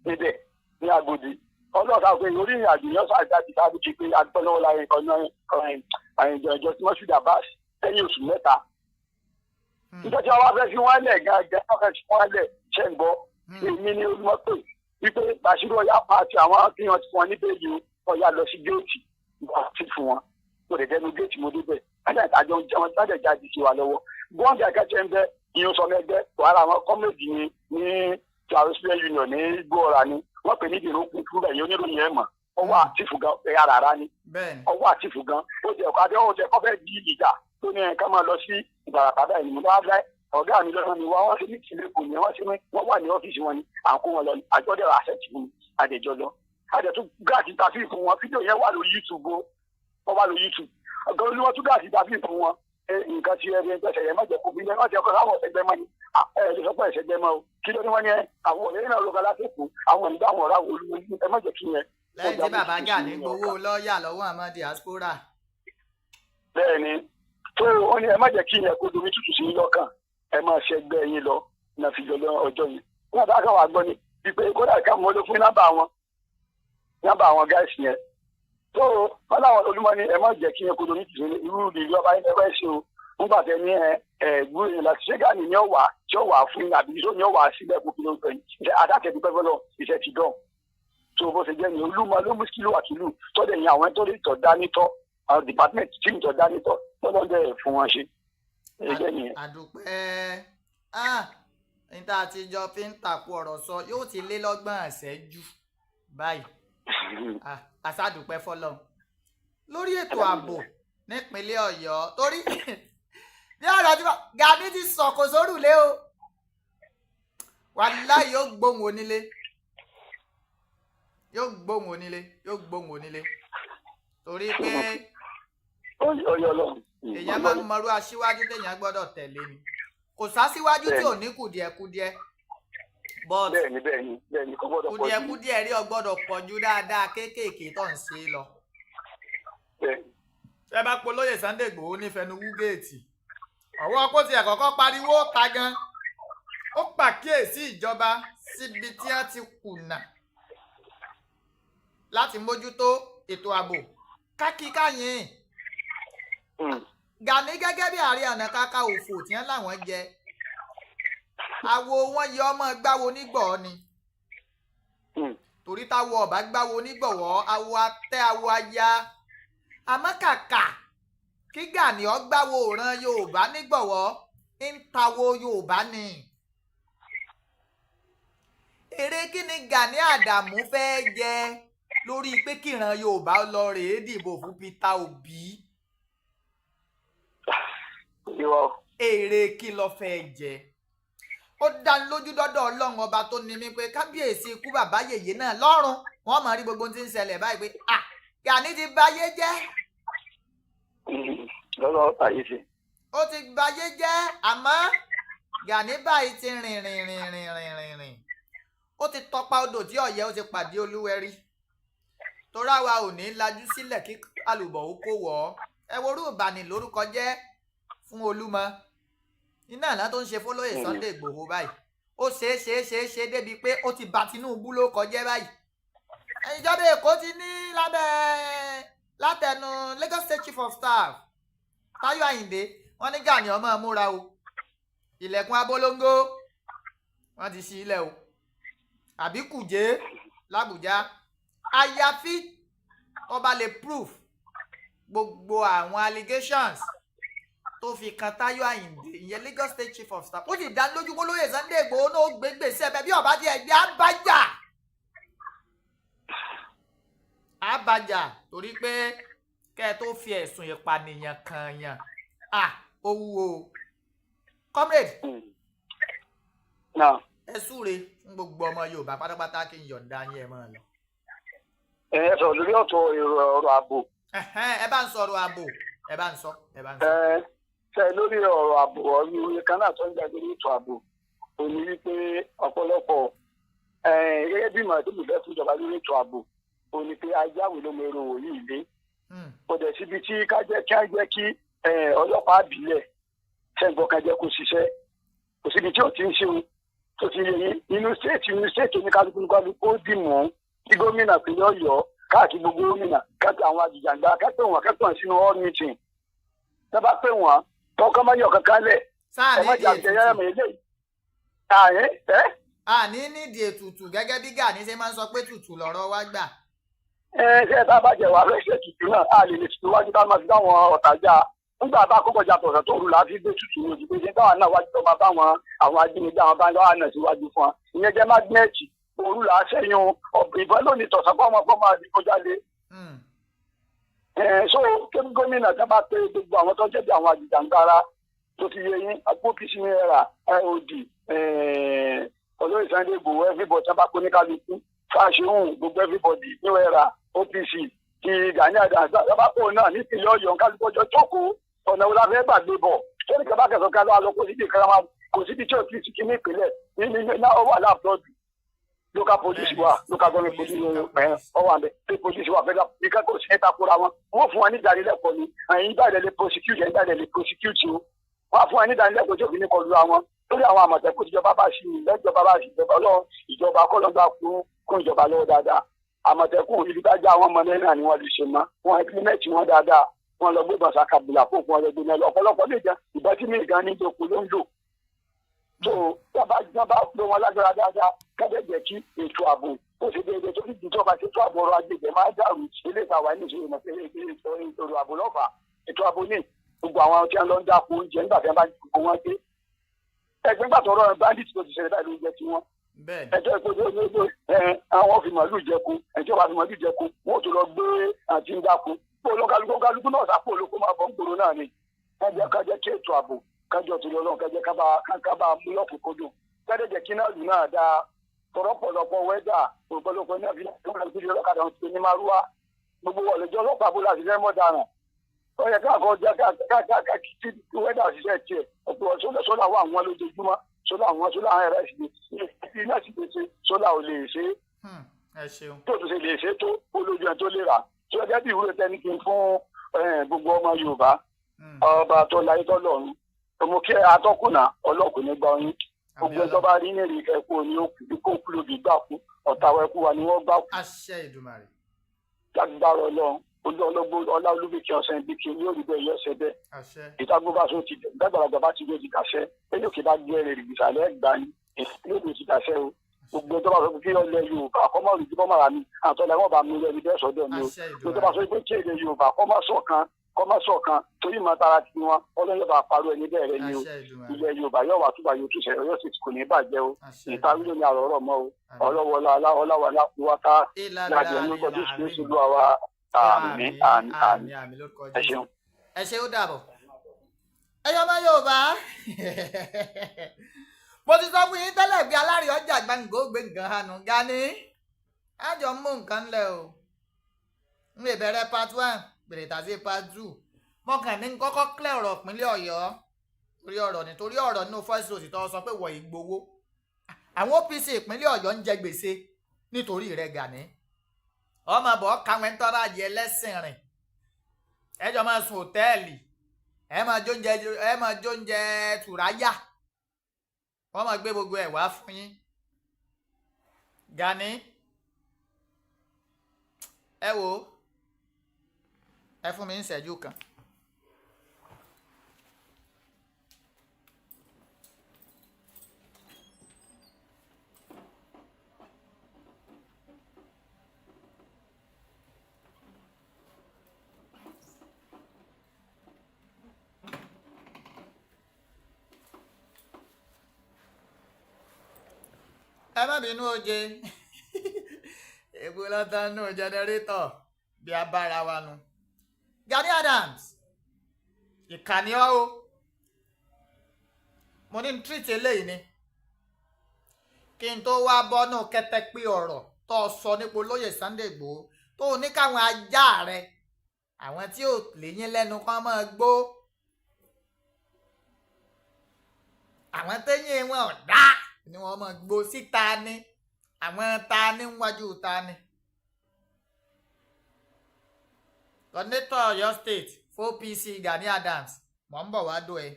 níbẹ̀ ní Agodi ọlọ́ọ̀ta pé orí ìrìn àjò yẹn sáà jáde sáà ti pé agbọ́lọ́wọ́ láyé àyìnjọ tí wọ́n ṣùdà bá lẹ́yìn oṣù mẹ́ta nígbà tí wọ́n wá fẹ́ fi wọ́n lẹ̀ gan-an wọ́n fẹ́ fi wọ́n lẹ̀ ṣẹ́ ń gbọ́ èmi ni olùmọ́tò wípé Bàṣírù Ọ̀yá pàtì àwọn tí wọ́n ti fún wọn ní bẹ́ẹ̀lì Ọ̀yá lọ sí géètì ìgbà tí fún wọn mo lè dẹnu géètì mo débẹ̀ àjọ ń jẹun jáde jáde sí wa lọ́wọ́ bọ́ǹdì akẹ́kẹ́ ń bẹ ìyún sọmọ ẹgbẹ́ wàhálà àwọn kọ́mẹ́dì ní Charles Union ní Igboho ni wọ́n pè ní ìdìrókùn fún bẹ́ẹ̀ yẹn oníròyìn ẹ̀ mọ̀ ọwọ́ àtìfù gan ẹ̀yà rárá ni ọwọ́ àtìfù gan ó jẹ́ ọ̀kadà ó jẹ́ kọ́fẹ́ di ìjà tó ní ẹ̀ka máa lọ sí Ìbàràpá báyìí ni mo bá fẹ́ ọ̀gá mi lọ́nà ni wọ́n ṣe ní ìtìlẹ̀ kò ní wọ́n wà ní ọ́fíìsì wọn ni à ń kó wọn lọ àjọdẹ̀ àṣẹ̀tì fún àdèjọ lọ àdètú gáàsì tàbí fún wọn fídíò yẹn wà lórí YouTube ó wà lórí YouTube ọ̀gá olúwọ́n tún gáàsì tàbí fún wọn nǹkan tí ẹni ẹgbẹ́sẹ̀ yẹn mọ̀jẹ̀ kó bí ẹ mọ̀jẹ̀ kó láwọn ẹgbẹ́ mọ́ ni ẹ lè sọ pé ẹ̀ṣẹ̀gbẹ́ mọ́ o kí ló ní wọ́n ní àwọn ọ̀rẹ́ náà lọ́gà lásìkò àwọn ìdá àwọn ọ̀rá olúwọ́n ẹ mọ̀jẹ̀ kí yẹn. lẹ́yìn tí bàbá Gani gbowó lọ́ọ̀yà lọ́wọ́ àmọ́ diaspora. bẹ́ẹ̀ni tó ó ní ẹ mọ̀jẹ̀ kí yẹn kó domi tútù sí lọ́kàn ẹ máa ṣẹgbẹ́ yín lọ náà fi jọ ọjọ́ yìí wọ́n bá kàn wá gbọ́ ni wípé kódà ká mọ́ ló fún nọ́mbà àwọn gáàsì yẹn tó wọn láwọn olúmọ ni ẹ má jẹ́ kí yẹn kó domi tútù irú ìlú ọba yín ẹgbẹ́ ṣe o nígbà tẹ ní gbúrò yẹn láti ṣé Gani ní ọwà tí ó wà fún yín àbí tó ní ọwà sílẹ̀ kó kí ló ń pẹ́ yìí adákẹ́bí pẹ́ fọlọ́ iṣẹ́ ti dán tó bó ṣe jẹ́ ní olúmọ ló mú kílò àkìlù tọ́lẹ̀ yẹn àwọn tó lè tọ́ dánítọ́ àwọn department tí ń tọ́ dánítọ́ tọ́lọ́dẹ̀ fún wọn ṣe. àdùpẹ́ níta àtijọ́ fi ń tàkù ọ̀rọ̀ sọ yóò ti lé lọ́gbọ̀n ìṣẹ́jú báyìí àṣàdùpẹ́ fọlọ́ lórí ètò ààbò nípínlẹ̀ Ọ̀yọ́ torí bí ọ̀rọ̀ tí Gani ti sọ̀kò sórùlé o wàláhì yóò gbóhùn onílé torí pé èèyàn máa ń mọrú aṣíwájú téèyàn gbọ́dọ̀ tẹ̀lé ni kò sásíwájú tí ò ní kùdìẹ̀kudiẹ but kùdìẹ̀kudiẹ rí ọ gbọ́dọ̀ pọ̀ ju dáadáa kéékèèké tó ń ṣe lọ. ẹ bá polóyè Sunday Igboho nífẹ̀ẹ́nu wúgéètì ọwọ́ kó tiẹ̀ kọ́kọ́ pariwo ta gan ó pàkíyèsí ìjọba síbi tí wọ́n ti kùnà láti mójútó ètò ààbò kákíkáyìn Gani gẹ́gẹ́ bí Ààrẹ Ọ̀nà Kakanfò tí wọ́n láwọn jẹ àwo wọn yọ ọmọ gbáwo nígbọ̀ọ́ ni torí táwo ọba gbáwo nígbọ̀wọ́ àwo atẹ àwo aya àmọ́ kàkà kí Gani ó gbáwo òran Yorùbá nígbọ̀wọ́ ń tàwo Yorùbá ni èrè kí ni Gani Adamu fẹ́ jẹ lórí pé kíran Yorùbá lọ rèé dìbò fún Peter Obi èrè kí ló fẹ́ jẹ ó dání lójú dọ́dọ̀ Ọlọ́run ọba tó ní mi pé kábíyèsí ikú bàbá yèyé náà lọ́rùn wọ́n máa rí gbogbo tí ń ṣẹlẹ̀ báyìí pé Gani ti báyé jẹ́ lọ́lọ́ àyè ṣe. ó ti báyé jẹ́ àmọ́ Gani báyìí ti rìn ó ti tọpa odò tí ọ̀yẹ́ ó ti pàdé Olúwẹ̀rí torí àwa ò ní lajú sílẹ̀ kí àlùbọ̀ ó kó wọ̀ ọ́ ẹ worú ìbànú lórúkọ jẹ́ fún Olúmọ iná àná tó ń ṣe fólóyè Sunday Igboho báyìí ó ṣe débi pé ó ti bà Tinubu ló kọjẹ́ báyìí ìjọba Èkó ti ní látẹnu Lagos State Chief of Staff Táyọ̀ Àyìndé wọ́n ní Gani ọmọ múra o ilẹ̀kùn abolongo wọ́n ti ṣí ilẹ̀ o àbí Kùjé l'Àbújá àyàfi tó bá lè proof gbogbo àwọn allegations tó fi kan Táyọ̀ Àyìndé ìyẹn Lagos State Chief of Staff ó sì dá lójú kó lóye Sunday Igboho náà gbé gbèsè ẹbẹ bí ọba ti ẹgbẹ àbájá torí pé kẹ ẹ tó fi ẹ̀sùn ìpànìyàn kàn yàn ó wúwo comrade ẹ súre fún gbogbo ọmọ Yorùbá pátápátá kí n yọ̀ǹda yín ẹ máa lọ. ẹ sọ lórí ọ̀rọ̀ ààbò. ẹ bá ń sọ̀rọ̀ ààbò ẹ bá ń sọ. ṣe lórí ọ̀rọ̀ ààbò ọ̀rọ̀ kan náà tó ń jáde ní ètò ààbò ò ní wípé ọ̀pọ̀lọpọ̀ gẹ́gẹ́ bí ìmọ̀ tó lè fẹ́ fún ìjọba lórí ètò ààbò ò ní pé ajáwé ló mọ èrò òyìn ilé kò dẹ̀ síbi tí ká jẹ́ kí ọlọ́pàá àbílẹ̀ ṣẹ́ǹgbọ́n kan jẹ́ kó ṣiṣẹ́ kò síbi tí ò ti ń ṣe tó ti yẹ yín inú stéètì oníkálukú ó dì mọ́ kí gómìnà pínlẹ̀ Ọ̀yọ́ káàkiri gbogbo gómìnà káàkiri àwọn àjìjàgbá kẹ́pẹ́ sínú all meeting tẹ́ bá pè wọ́n tọ́kọ́ máa yọ kankan lẹ̀ ẹ má jà jẹ́ yẹ́rẹ́ mi eléyìí. àní nídìí ètùtù gẹ́gẹ́ bí Gani ṣe máa ń sọ pé tùtù lọ́rọ̀ wá gbà. ṣé tá a bá jẹ wàá fẹ́ ṣe tùtù náà a lè tutù wájú ká máa fi dáwọn ọ̀tá já nígbà tá a kọ́kọ́ jà tọ̀sẹ̀ tó rù láti gbé tutù lójú pé ṣé táwọn náà wájú tó máa bá àwọn ajínigbé àwọn báńkì wà náà síwájú fún wa ìyẹn jẹ́ mágínẹ́ẹ̀tì òru là á sẹ́yìn ọ̀gbìn ìbọn lónìí tọ̀sán fún ọmọ fọ́ọ̀mù àdìgbò jáde. So kébí gómìnà tá a bá pé gbogbo àwọn tó jẹ́ bí àwọn àjìjàngbara tó ti yẹ yín agbókìsí náírà iod olóyè Sunday Igboho everybody tá a bá kó ní kálukú fáṣíhùn gbogbo everybody new era OPC ti Gani Adams tá a bá kó náà nípìnlẹ̀ Ọ̀yọ́ kálukú ọjọ́ jókòó ọ̀nà wo la fẹ́ gbàgbé bọ̀ tó ní kẹfà kẹsàn-án ká lọ́wọ́ kó síbi kan kò síbi tí ò ti ti ní ìpínlẹ̀ ní ọwọ́ àlàbọ̀dù local police wa local government police ọwọ́ àbẹ̀ state police wa federal nìkan kò sí ẹ̀ta kóra wọn wọ́n fún wa ní ìdánilẹ́kọ̀ọ́ ni ẹ̀yin ìbàdàn lè prosecute ẹ̀yin ìbàdàn lè prosecute o wọ́n á fún wa ní ìdánilẹ́kọ̀ọ́ tí òfin ní kọlu àwọn lórí àwọn àmọ̀tẹ́kùn ìjọba bá ṣì lẹ́jọba bá ṣì ìjọba ọlọ́run ìjọba kọ́lọ́gbà kún ìjọba lọ́wọ́ dáadáa àmọ̀tẹ́kùn ibi tájà àwọn ọmọ náà ni wọ́n lè ṣe mọ́ wọn implement wọn dáadáa wọn lọ gbébọn sakabula fún wọn lọ gbé ọ̀pọ̀lọpọ̀ lè jẹ ìbọn tí mi gan ní ìjòkó ló ń lò tó yọba pé wọn lágbára dáadáa kẹ́dẹ̀ jẹ́ kí ètò ààbò ó ṣe déédéé tó fi ìjọba ṣe tó ààbò ọrọ̀ agbègbè máa dàrú ilé ìtawà ní ìṣòro ètò ààbò lọ́fà ètò ààbò ní gbogbo àwọn tí wọn lọ ń dáko oúnjẹ nígbà tí wọn bá gbogbo wọn dé ẹgbẹ́ nígbà tó rọrùn bandit tó ti ṣẹlẹ̀ báyìí ló ń jẹ tiwọn ẹjọ́ ìpínlẹ̀ àwọn fi màálù jẹko ẹjọ́ bá fi màálù jẹko wọn ò tó lọ gbé àti ń dáko kálukú náà sápò olóko máa bọ̀ ń gbòòrò náà ni kájẹ́ kí ètò ààbò kájọ tó lọ lọ́wọ́ kájẹ́ kábà mú lọ́kùnkúndùn kájẹ́ kí náà lù náà dáa tọ̀rọ̀pọ̀lọpọ̀ wẹ́dà ọ̀pọ̀lọpọ̀ náà fi ọlọ́kadà ń pè ní márúwá gbogbo ọ̀lẹ́jọ́ ọlọ́pàá bó láti fẹ́ mọ́ dáràn ó yẹ káàkọ́ jẹ́ káàkiri wẹ́dà ṣiṣẹ́ tiẹ̀ ọ̀pọ̀ sólà wà wọn lójoojúmọ́ sólà àwọn ẹ̀rẹ́ ìṣẹ̀lẹ̀ iná sì lè ṣe sólà ò lè ṣe tó tó ṣe lè ṣe tó olójú ẹ̀ tó lè rà tí ó jẹ́ bí ìwúrò tẹ́ni kí n fún gbogbo ọmọ Yorùbá ọba tó láyé tọ́lọ́run ọmọ kí atọ́kùnà ọlọ́kùn ní gbọ́ yín gbogbo ẹjọ́ bá rí nílùú ẹ̀kọ́ ní òkú kó kú lóbi gbà kú ọ̀tá ẹ̀kú wa ni wọ́n gbà kú. àṣẹ Èdùmàrè. lágbára Ọlọ́run ọlá olúbíkẹ́ ọ̀sẹ̀ ìbíkẹ́ yóò rí bẹ́ẹ̀ yọ̀ọ̀sẹ̀ bẹ́ẹ̀ ìtagbó bá tó ti gbàgbàlagbà bá ti gbé ti dàṣẹ ẹni òkè bá gbé ẹrẹ ìgbìsàlẹ̀ ẹgbàá ni yóò ti dàṣẹ o gbogbo tó bá sọ pé ọlẹ Yorùbá kọ́mọ rìndí kọ́mọ rà mí àtọ́lẹ̀ wọn bá mú ẹni bẹ́ẹ̀ sọ́dọ̀ mi o gbogbo tó bá sọ pé kí èdè Yorùbá kọ́mọ ṣọ̀kan torí ìmọ̀ tara ti wọn ọlọ́yọ̀ bá parọ́ ẹni bẹ́ẹ̀ rẹ ni o ilẹ̀ Yorùbá yóò wà túbà yóò tún ṣẹlẹ̀ yóò sì kò ní bàjẹ́ o ìtawí ló ní àrọ̀rọ̀ mọ́ o ọlọ́wọ́lá ọláwàlá wáká láti ẹni kọjú sí oṣù lù àwa àmín ẹ ṣeun. ẹ ṣe ó dàbọ̀ ẹyọ ọmọ Yorùbá mo ti sọ fún yín tẹ́lẹ̀ bí aláàrí ọjà gbàǹgó gbé nǹkan hànú Gani àjọ mú nǹkan lẹ̀ o ń lè bẹ̀rẹ̀ part 1 bèrè tàbí part 2 mọ̀kàn ní kọ́kọ́ clear ọ̀rọ̀ ìpínlẹ̀ Ọ̀yọ́ nítorí ọ̀rọ̀ nínú first road tó sọ pé wọ̀ Ìgbòho àwọn OPC ìpínlẹ̀ Ọ̀yọ́ ń jẹ gbèsè nítorí rẹ̀ Gani ọmọ bọ̀ káwọn tọ́ra jẹ lẹ́sìn rìn ẹjọ́ máa sun hòtẹ́ẹ̀lì ẹ máa jóúnjẹ tùráyà wọ́n máa gbé gbogbo ẹ̀ wá fún yín Gani ẹ wò ẹ fún mi ń ṣẹ́jú kan. ẹ má bínú oje ègbò lọ́tàn nù jẹnẹrétọ̀ bí a bára wa nu. Gani Adams ìkànnì ọ́ o mo ní treat eléyìí ni kí n tó wá bọ́nú kẹtẹpẹ ọ̀rọ̀ tó sọ nípa olóyè Sunday Igboho tó ní káwọn ajá rẹ àwọn tí ò léyìn lẹ́nu kan máa gbó àwọn téyìn wọn ò dá ni wọn máa gbó síta ní àwọn ta ní níwájú ta ní. Coordinator Ọ̀yọ́ State for PC Gani Adams mọ̀ ń bọ̀ wá dó ẹ.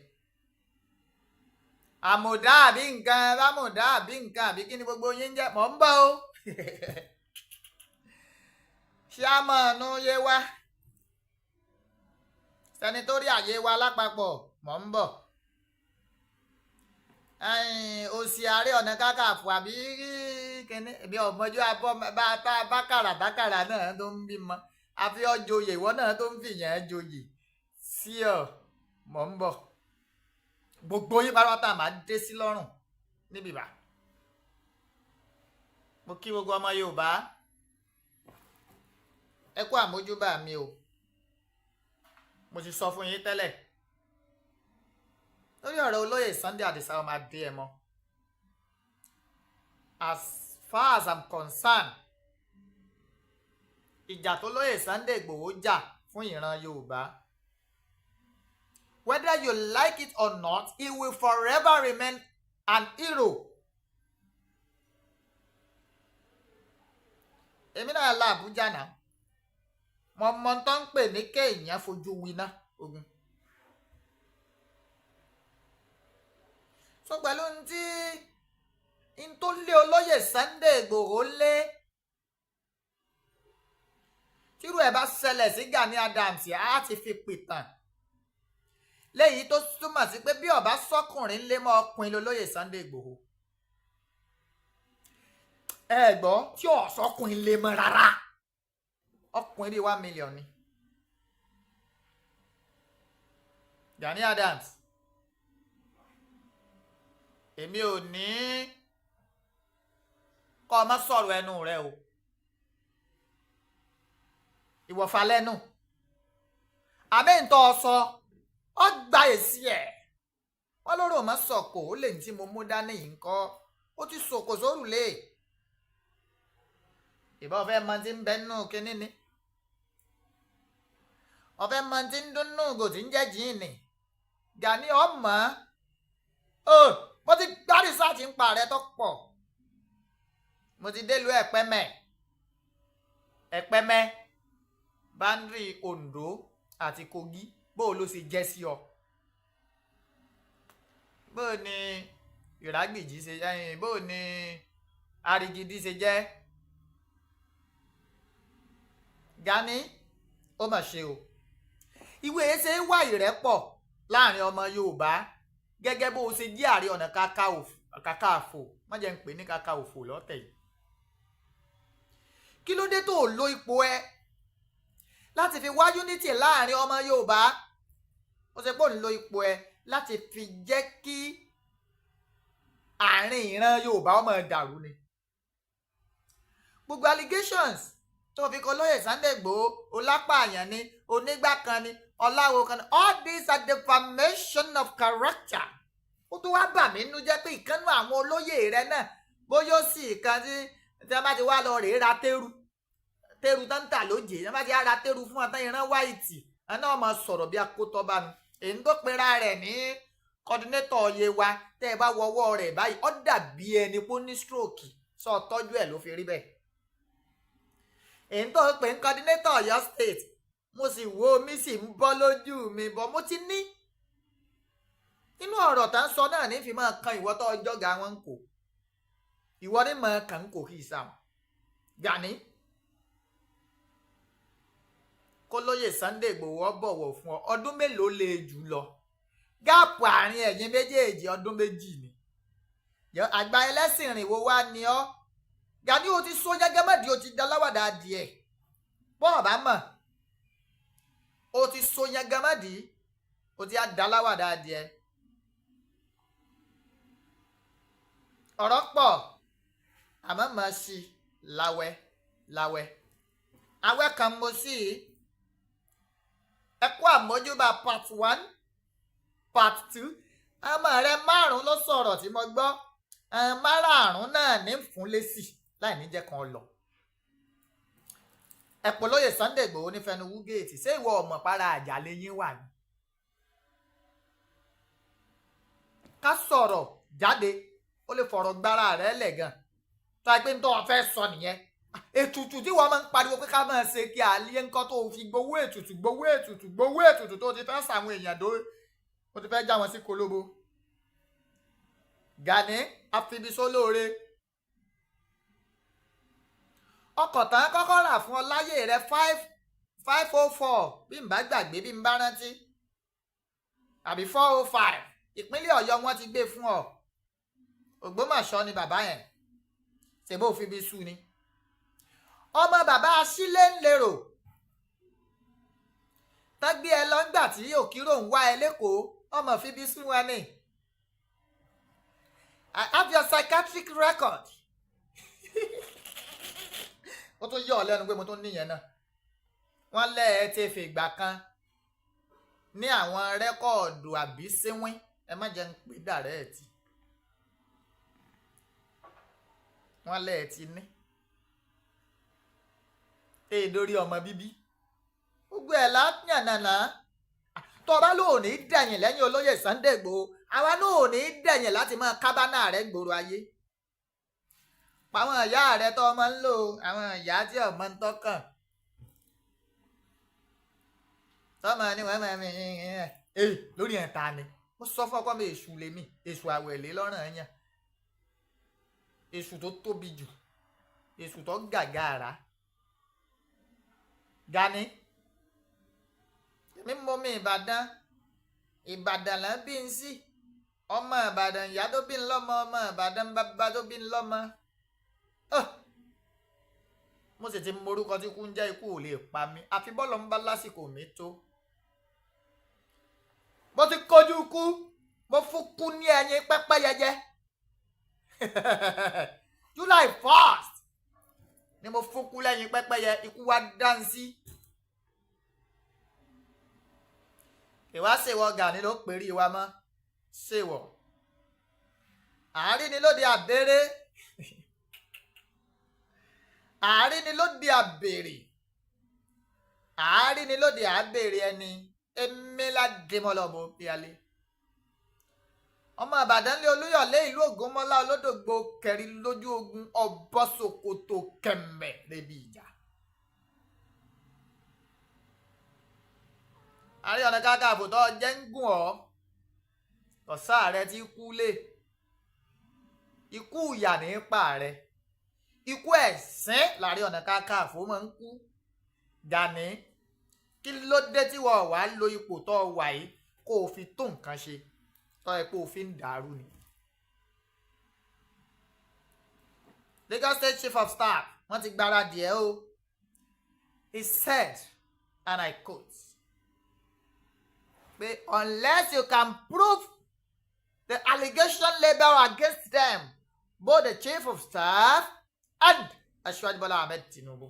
Àmọ̀dá àbí nǹkan rámọ̀dá àbí nǹkan àbí kí ni gbogbo yín jẹ́ mọ̀ ń bọ̀ o. Ṣíàmọ̀nù Yewa Senatorial Yewa lápapọ̀ mọ̀ ń bọ̀. Òsì Ààrẹ Ọ̀nà Kakanfò àbí kíní ẹbí ọmọjú abọ́ bákàrà náà tó ń bímọ àfi ọjọyè ìwọ náà tó ń fìyàn joyè sí ọ mọ̀ ń bọ̀. Gbogbo yín pátápátá máa dé sí lọ́rùn níbí bá. Mo kí gbogbo ọmọ Yorùbá ẹ kú àmójúbà mi o. Mo ti sọ fún yín tẹ́lẹ̀ lórí ọ̀rọ̀ olóyè Sunday Adisa ọmọ adé ẹ mọ́. As far as I'm concerned ìjà tó lóyè Sunday Igboho jà fún ìran Yorùbá, whether you like it or not, he will forever remain an hero. Èmi náà la Àbújá náà mo mọ tó ń pè ní kéèyàn fojú winá ogun. So pẹ̀lú tí n tó lé olóyè Sunday Igboho lé tírú ẹ̀ bá ṣẹlẹ̀ sí Gani Adams á ti fi pìtàn léyìí tó túmọ̀ sí pé bí ọba sọkùnrin lé mọ́ ọkùnrin lolóyè Sunday Igboho. Ẹ gbọ́ tí ọ̀sọ́kùnrin lé mọ́ rárá ọkùnrin bíi 1 million ni. Gani Adams èmi ò ní kọ́ ọ má sọ̀rọ̀ ẹnu rẹ o ìwọ̀fà lẹ́nu àmì ń tọ́ ọ sọ ọ gba èsì ẹ̀ wọ́n lóró má sọ̀kò ó lè ní tí mo mú dání yìí ń kọ́ ó ti sòkò sórùlé ìbá ọ̀fẹ́ mọ tí ń bẹ nù kínní ni ọ̀fẹ́ mọ tí ń dúnnú gò tí ń jẹ́ jíìnì Gani ọmọ mo ti gbá rìsáàtì ń pa rẹ tó pọ̀ mo ti délùú ẹ̀pẹ́mẹ́ báńdírì Ondo àti Kogi bó ló ṣe jẹ́ sí ọ bó ni Ìrágbìjí ṣe jẹ́ bó ni Arigidi ṣe jẹ́. Gani ó mà ṣe o ìwé ṣe ń wá ìrẹ́pọ̀ láàrin ọmọ Yorùbá gẹ́gẹ́ bó ṣe jẹ́ Ààrẹ Ọ̀nà Kakanfò má jẹ́ ń pè ní Kakanfò lọ́tẹ̀ yìí. Kí ló dé tó lo ipò ẹ láti fi wá unity láàrin ọmọ Yorùbá? Ó ṣe pé ò ń lo ipò ẹ láti fi jẹ́ kí àárín ìran Yorùbá ọmọ dàrú ni. Gbogbo allegations tó fi kọ lóyè Sunday Igboho olápààyàn ni onígbà kan ni ọláwo kan ni all these are defamation of character. Ó tó wá bà mí nínú jẹ́ pé ìkànnì àwọn olóyè rẹ náà bóyá ó sì kan tí wọ́n bá ti wá lọ rèé ra tẹ́rù tó ń tà lóje wọ́n bá ti ra tẹ́rù fún ọ̀tán ìran wáìtì ẹ̀ náà máa sọ̀rọ̀ bí akótọ́ bá mi. Èyí tó pera rẹ̀ ní coordinator Yewa tẹ́ ẹ bá wọwọ́ rẹ̀ báyìí ó dàbí ẹni pé ó ní stroke sọ tọ́jú ẹ̀ ló fi rí bẹ́ẹ̀. Èyí tó pè ń coordinator Ọ̀yọ́ State mo sì wo omi sì ń bọ́ lójú mi bọ́ mo ti ní inú ọ̀rọ̀ tá ń sọ náà ní fi máa kan ìwọ tó ọjọ́ ga wọn ń kò ìwọ ní máa kàn ń kò kí ìsàm. Gani kó lóyè Sunday Igboho bọ̀wọ̀ fún ọ ọdún mélòó lè jù lọ gáàpù àárín ẹ̀yin méjèèjì ọdún méjì ni àgbà ẹlẹ́sìn rìn wo wá ni ọ́. Gani o ti sọ gẹ́gẹ́ mọ́dí o ti daláwàdà adìẹ bọ́ọ̀ bá mọ̀ o ti sọ gẹ́gẹ́ mọ́dí o ti daláwàdà adìẹ. Ọ̀rọ̀ pọ̀ àmọ́ màá ṣí láwẹ́ awẹ́ kan mo sí ẹ kú àmójúbà part 1 part 2 ọmọ rẹ 5 ló sọ̀rọ̀ tí mo gbọ́ 5 náà ní fún lésì láì ní jẹ́ kan lọ. ẹ̀pọ̀ lóye Sunday Igboho ní fẹnu wúgéètì ṣé ìwọ ọmọ para àjàlẹ̀ yín wà ní. ká sọ̀rọ̀ jáde ó lè fọ̀rọ̀ gbára rẹ̀ lẹ̀ gan tó a pé ń tọ́ ọ fẹ́ sọ nìyẹn. ètùtù tí wọ́n máa ń pariwo pé ká máa ṣe kí àlẹ́ nǹkan tó fi gbowó ètùtù tó ti fẹ́ sàwọn èèyàn dó ó ti fẹ́ já wọn sí kolóbo. Gani àfibisólóore ọkọ̀ tán kọ́kọ́ rà fún ọ láyé rẹ 504 bí n bá gbàgbé bí n bá rántí àbí 405 ìpínlẹ̀ Ọ̀yọ́ wọn ti gbé fún ọ. Ògbómọ̀ṣọ́ ni bàbá yẹn ṣèbó òfin bí sú ni. ọmọ bàbá Asílẹ̀ ń lérò tágbé ẹ lọ́ngbà tí òkírò ń wá ẹ lẹ́kọ̀ọ́ ọmọ fi bí sú wọn ni. I have your psychiatric record. ó tún yọ ọ lẹ́nu pé mo tún níyẹn náà. wọ́n lẹ́ ẹ ti fìgbà kan ní àwọn rẹ́kọ̀ọ̀dù àbí síwín ẹ má jẹ́ ń pè dàrẹ́ẹ̀tì. wọ́n lẹ́ ẹ ti ní. dórí ọmọ bíbí gbogbo ẹ̀ látìyànnà tó bá lóò ní dẹ̀yìn lẹ́yìn olóyè Sunday Igboho àwa lóò ní dẹ̀yìn láti máa kábánà rẹ̀ gbòòrò ayé. àwọn ìyá rẹ̀ tó ọmọ ń lò àwọn ìyá tí ọmọ ń tọkàn tọmọ ni wọ́n máa lórí ẹ̀ ta ni mo sọ fún ọkọ mi èṣù lèmi èṣù àwẹ̀lé lọ́rùn ẹ̀yàn èṣù tó tóbi jù èṣù tó gàgàrà. Gani èmi mọ mi Ìbàdàn là ń bí n sí ọmọ Ìbàdàn ìyá tó bí n lọ́mọ ọmọ Ìbàdàn bàbá tó bí n lọ́mọ. mo sì ti morúkọ tí kú ń jẹ́ ikú ò lè pa mí àfi bọ́ọ̀lù ń bá lásìkò mi tó. mo ti kojú kú mo fún kú ní ẹyin pẹ́pẹ́yẹyẹ July 1st ni mo fún kú lẹ́yìn pẹ́pẹ́yẹ ikú wa dánsí. ìwá ṣèwọ Gani ló pèrí wa mọ́ ṣèwọ àárín ni lóde àbèrè àárín ni lóde àbèrè àárín ni lóde àbèrè ẹni emela demọlọmọ bíalé ọmọ Ìbàdàn lé Olúyọ̀lé ìlú Ògúnmọ́lá Olódògbò kẹrin lójú ogun ọbọ̀sòkòtò kẹ̀mbẹ̀ lébi ìjà. Ààrẹ Ọ̀nà Kakanfò tó jẹ́ ń gùn ọ́ ọ̀sá rẹ ti kú lé ikú ìyà ní pa rẹ ikú ẹ̀sìn l'Ààrẹ Ọ̀nà Kakanfò máa ń kú. Gani kí ló dé tí wọ́n wá lo ipò tó wà yìí kó o fi tó nǹkan ṣe tó ẹ pé o fi ń dàrú ni. Lagos State Chief of Staff wọ́n ti gbáradì ẹ̀ o. He said and I quote pé unless you can prove the allegation labeled against them both the Chief of Staff and Aṣíwájú Bọ́lá Ahmed Tinubu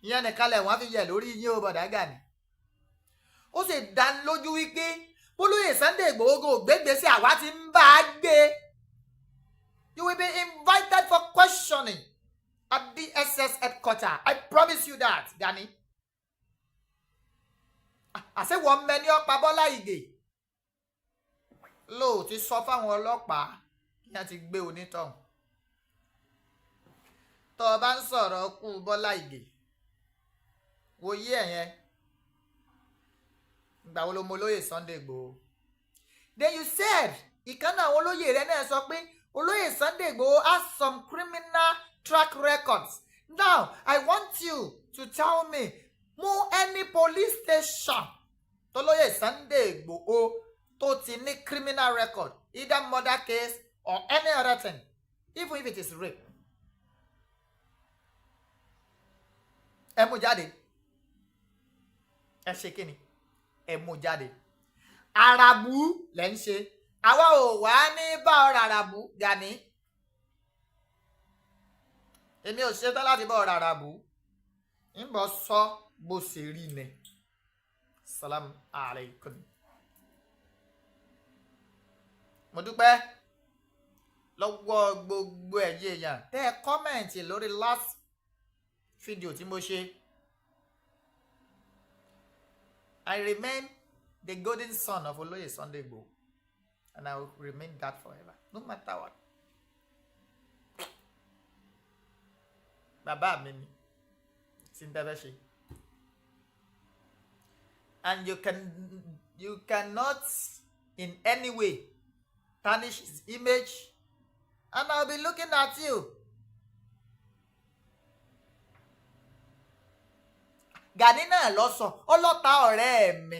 ìyẹn nìkan lẹ̀ wọ́n fi yẹ̀ lórí yín o bọ̀dá Gani. ó sì dá lójú wípé olóyè Sunday Igboho gbégbèsè àwa ti ń bá a gbé. You will be invited for questioning at DSS headquarters. I promise you that, Gani. àṣé wọ́n mẹ́ni ọ̀pá Bọ́lá Ìgè lóò ti sọ fáwọn ọlọ́pàá kí wọ́n ti gbé onítọ̀hún. tó o bá ń sọ̀rọ̀ kú Bọ́lá Ìgè wòye ẹ̀yẹn ìgbà wo ló mọ olóyè Sunday Igboho. Then you said ìkànnì àwọn olóyè rẹ náà sọ pé olóyè Sunday Igboho has some criminal track records. Now I want you to tell me mú any police station tolóyè Sunday Igboho tó ti ní criminal record either murder case or any other thing even if it is rape. ẹ mú jáde ẹ ṣe kíni ẹ mú jáde. Àràbù lẹ́ ń ṣe àwa ò wá ní bá ọ̀rọ̀ àràbù Gani. èmi ò ṣetán láti bọ́ rárá bù ń bọ́ sọ bó ṣe rí ni. Salam alaikum. mo dúpẹ́ lọ́wọ́ gbogbo ẹ̀yin èèyàn tẹ́ ẹ kọ́mẹ̀ǹtì lórí last fídíò tí mo ṣe. I remain the golden son of Olóyè Sunday Igboho and I will remain that forever no matter what. Bàbá mi ni tí n tẹ́fẹ́ ṣe. And you cannot in any way tarnish his image and I'll be looking at you. Gani náà lọ sọ ọlọ́ta ọ̀rẹ́ mi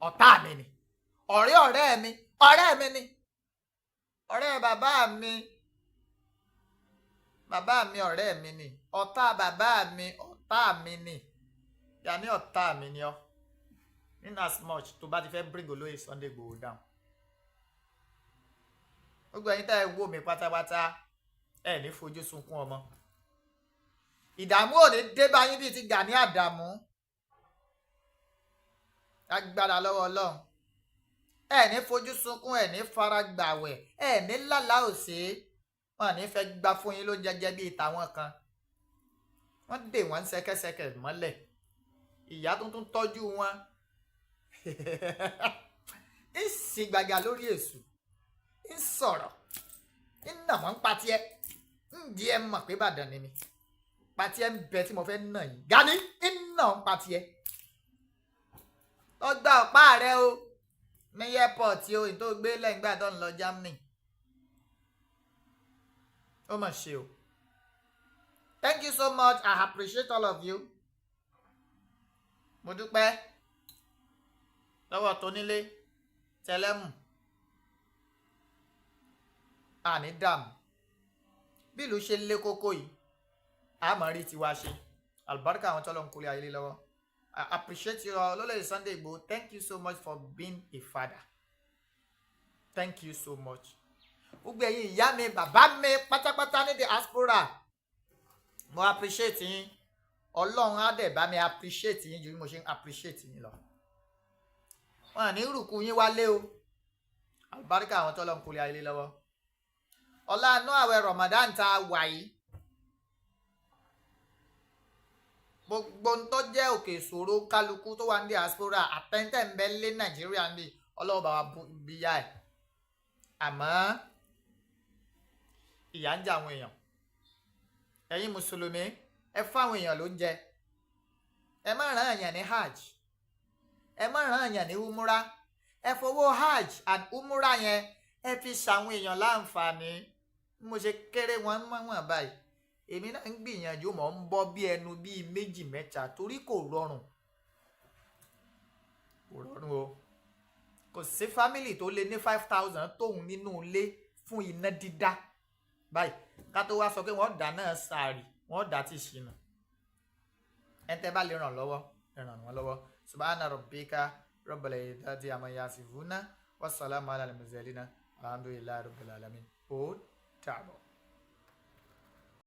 ọ̀tá mi ni ọ̀rẹ́ mi ni ọ̀rẹ́ bàbá mi ọ̀rẹ́ mi ni ọ̀tá bàbá mi ọ̀tá mi ni Gani ọ̀tá mi ni ọ́ in as much tó bá ti fẹ́ bring Olóyè Sunday Igboho down. Gbogbo ẹ̀yin tá ẹ wò mí pátápátá ẹ ní fojú sunkún ọmọ. Ìdààmú ò ní dé bá yín bíi ti Gani Àdàmú. Agbára lọ́wọ́ Ọlọ́run. Ẹ ní fojú sunkún, ẹ ní fara gbàwẹ̀, ẹ ní lálàá òsè. Wọ́n ní fẹ́ gbá fún yín ló jẹjẹ bíi tàwọn kan. Wọ́n dè wọ́n ṣẹ̀kẹ̀ṣẹ̀kẹ̀ mọ́lẹ̀. Ìyá tuntun tọ́jú wọn. Ń sì gbàgà lórí èṣù. Ń sọ̀rọ̀. Ń nà wọ́n patiẹ́. Ń di ẹ mọ̀ pé Ìbàdàn ni mi. Patiẹ́ ń bẹ tí mo fẹ́ nà yín. Gani ń nà ń patiẹ́. Lọ gba ọ̀pá rẹ o. Ní airport o, ìtò gbé lẹ́yìn gbà tó ń lọ Germany. Ó mà ṣe o. Thank you so much. I appreciate all of you. Mo dúpẹ́ lọ́wọ́ tónílé tẹlẹ́mù. Àní dààmú. Bí ìlú ṣe lé kókó yìí, a máa rí tiwa ṣe. Àlùbáríkà àwọn tọ́lọ́ ń kólé ayé lé lọ́wọ́. I appreciate you all. Olóyè Sunday Igboho, thank you so much for being a father. Thank you so much. Gbogbo ẹ̀yin ìyá mi, bàbá mi pátápátá ní diaspora. Mo appreciate yín. Ọlọ́run á dẹ̀ bá mi appreciate yín ju bí mo ṣe ń appreciate yín lọ. Wọ́n à ní rùkú yín wálé o. Àlùbáríkà àwọn tọ́lọ́ ń kólé ayé lé lọ́wọ́. Ọlá inú àwẹ̀ Ramadan tá a wà yìí. Gbogbo ń tó jẹ́ òkè ìṣòro kálukú tó wà ní diaspora àtẹ̀ntẹ̀ ń bẹ lé Nàìjíríà ní Ọlọ́run bá wa bíyà ẹ̀. Àmọ́ ìyà ń jẹ àwọn èèyàn. Ẹ̀yin mùsùlùmí ẹ fáwọn èèyàn ló ń jẹ. Ẹ má rán èèyàn ní hajj. Ẹ má rán èèyàn ní umura. Ẹ fowó hajj and umura yẹn ẹ fi ṣàwọn èèyàn láǹfààní. Mo ṣe kéré wọn mọ̀wọ̀n báyìí. Èmi náà ń gbìyànjú mọ̀ ń bọ́ bí ẹnu bíi méjì mẹ́ta torí kò rọrùn. Kò rọrùn o. Kò sí fámìlì tó lé ní 5,000 tóun nínú ilé fún iná dídá. Báyìí ká tó wá sọ pé wọ́n dá náà sàárì wọ́n dá tí ṣìnà. Ẹ tẹ́ bá lè ràn lọ́wọ́ ẹ ràn wọ́n lọ́wọ́. Subhana rabbika rabbil izzati amma yasifuna wassalamu ala al-mursalina alhamdulillahi rabbil alamin. Ó dàbọ̀.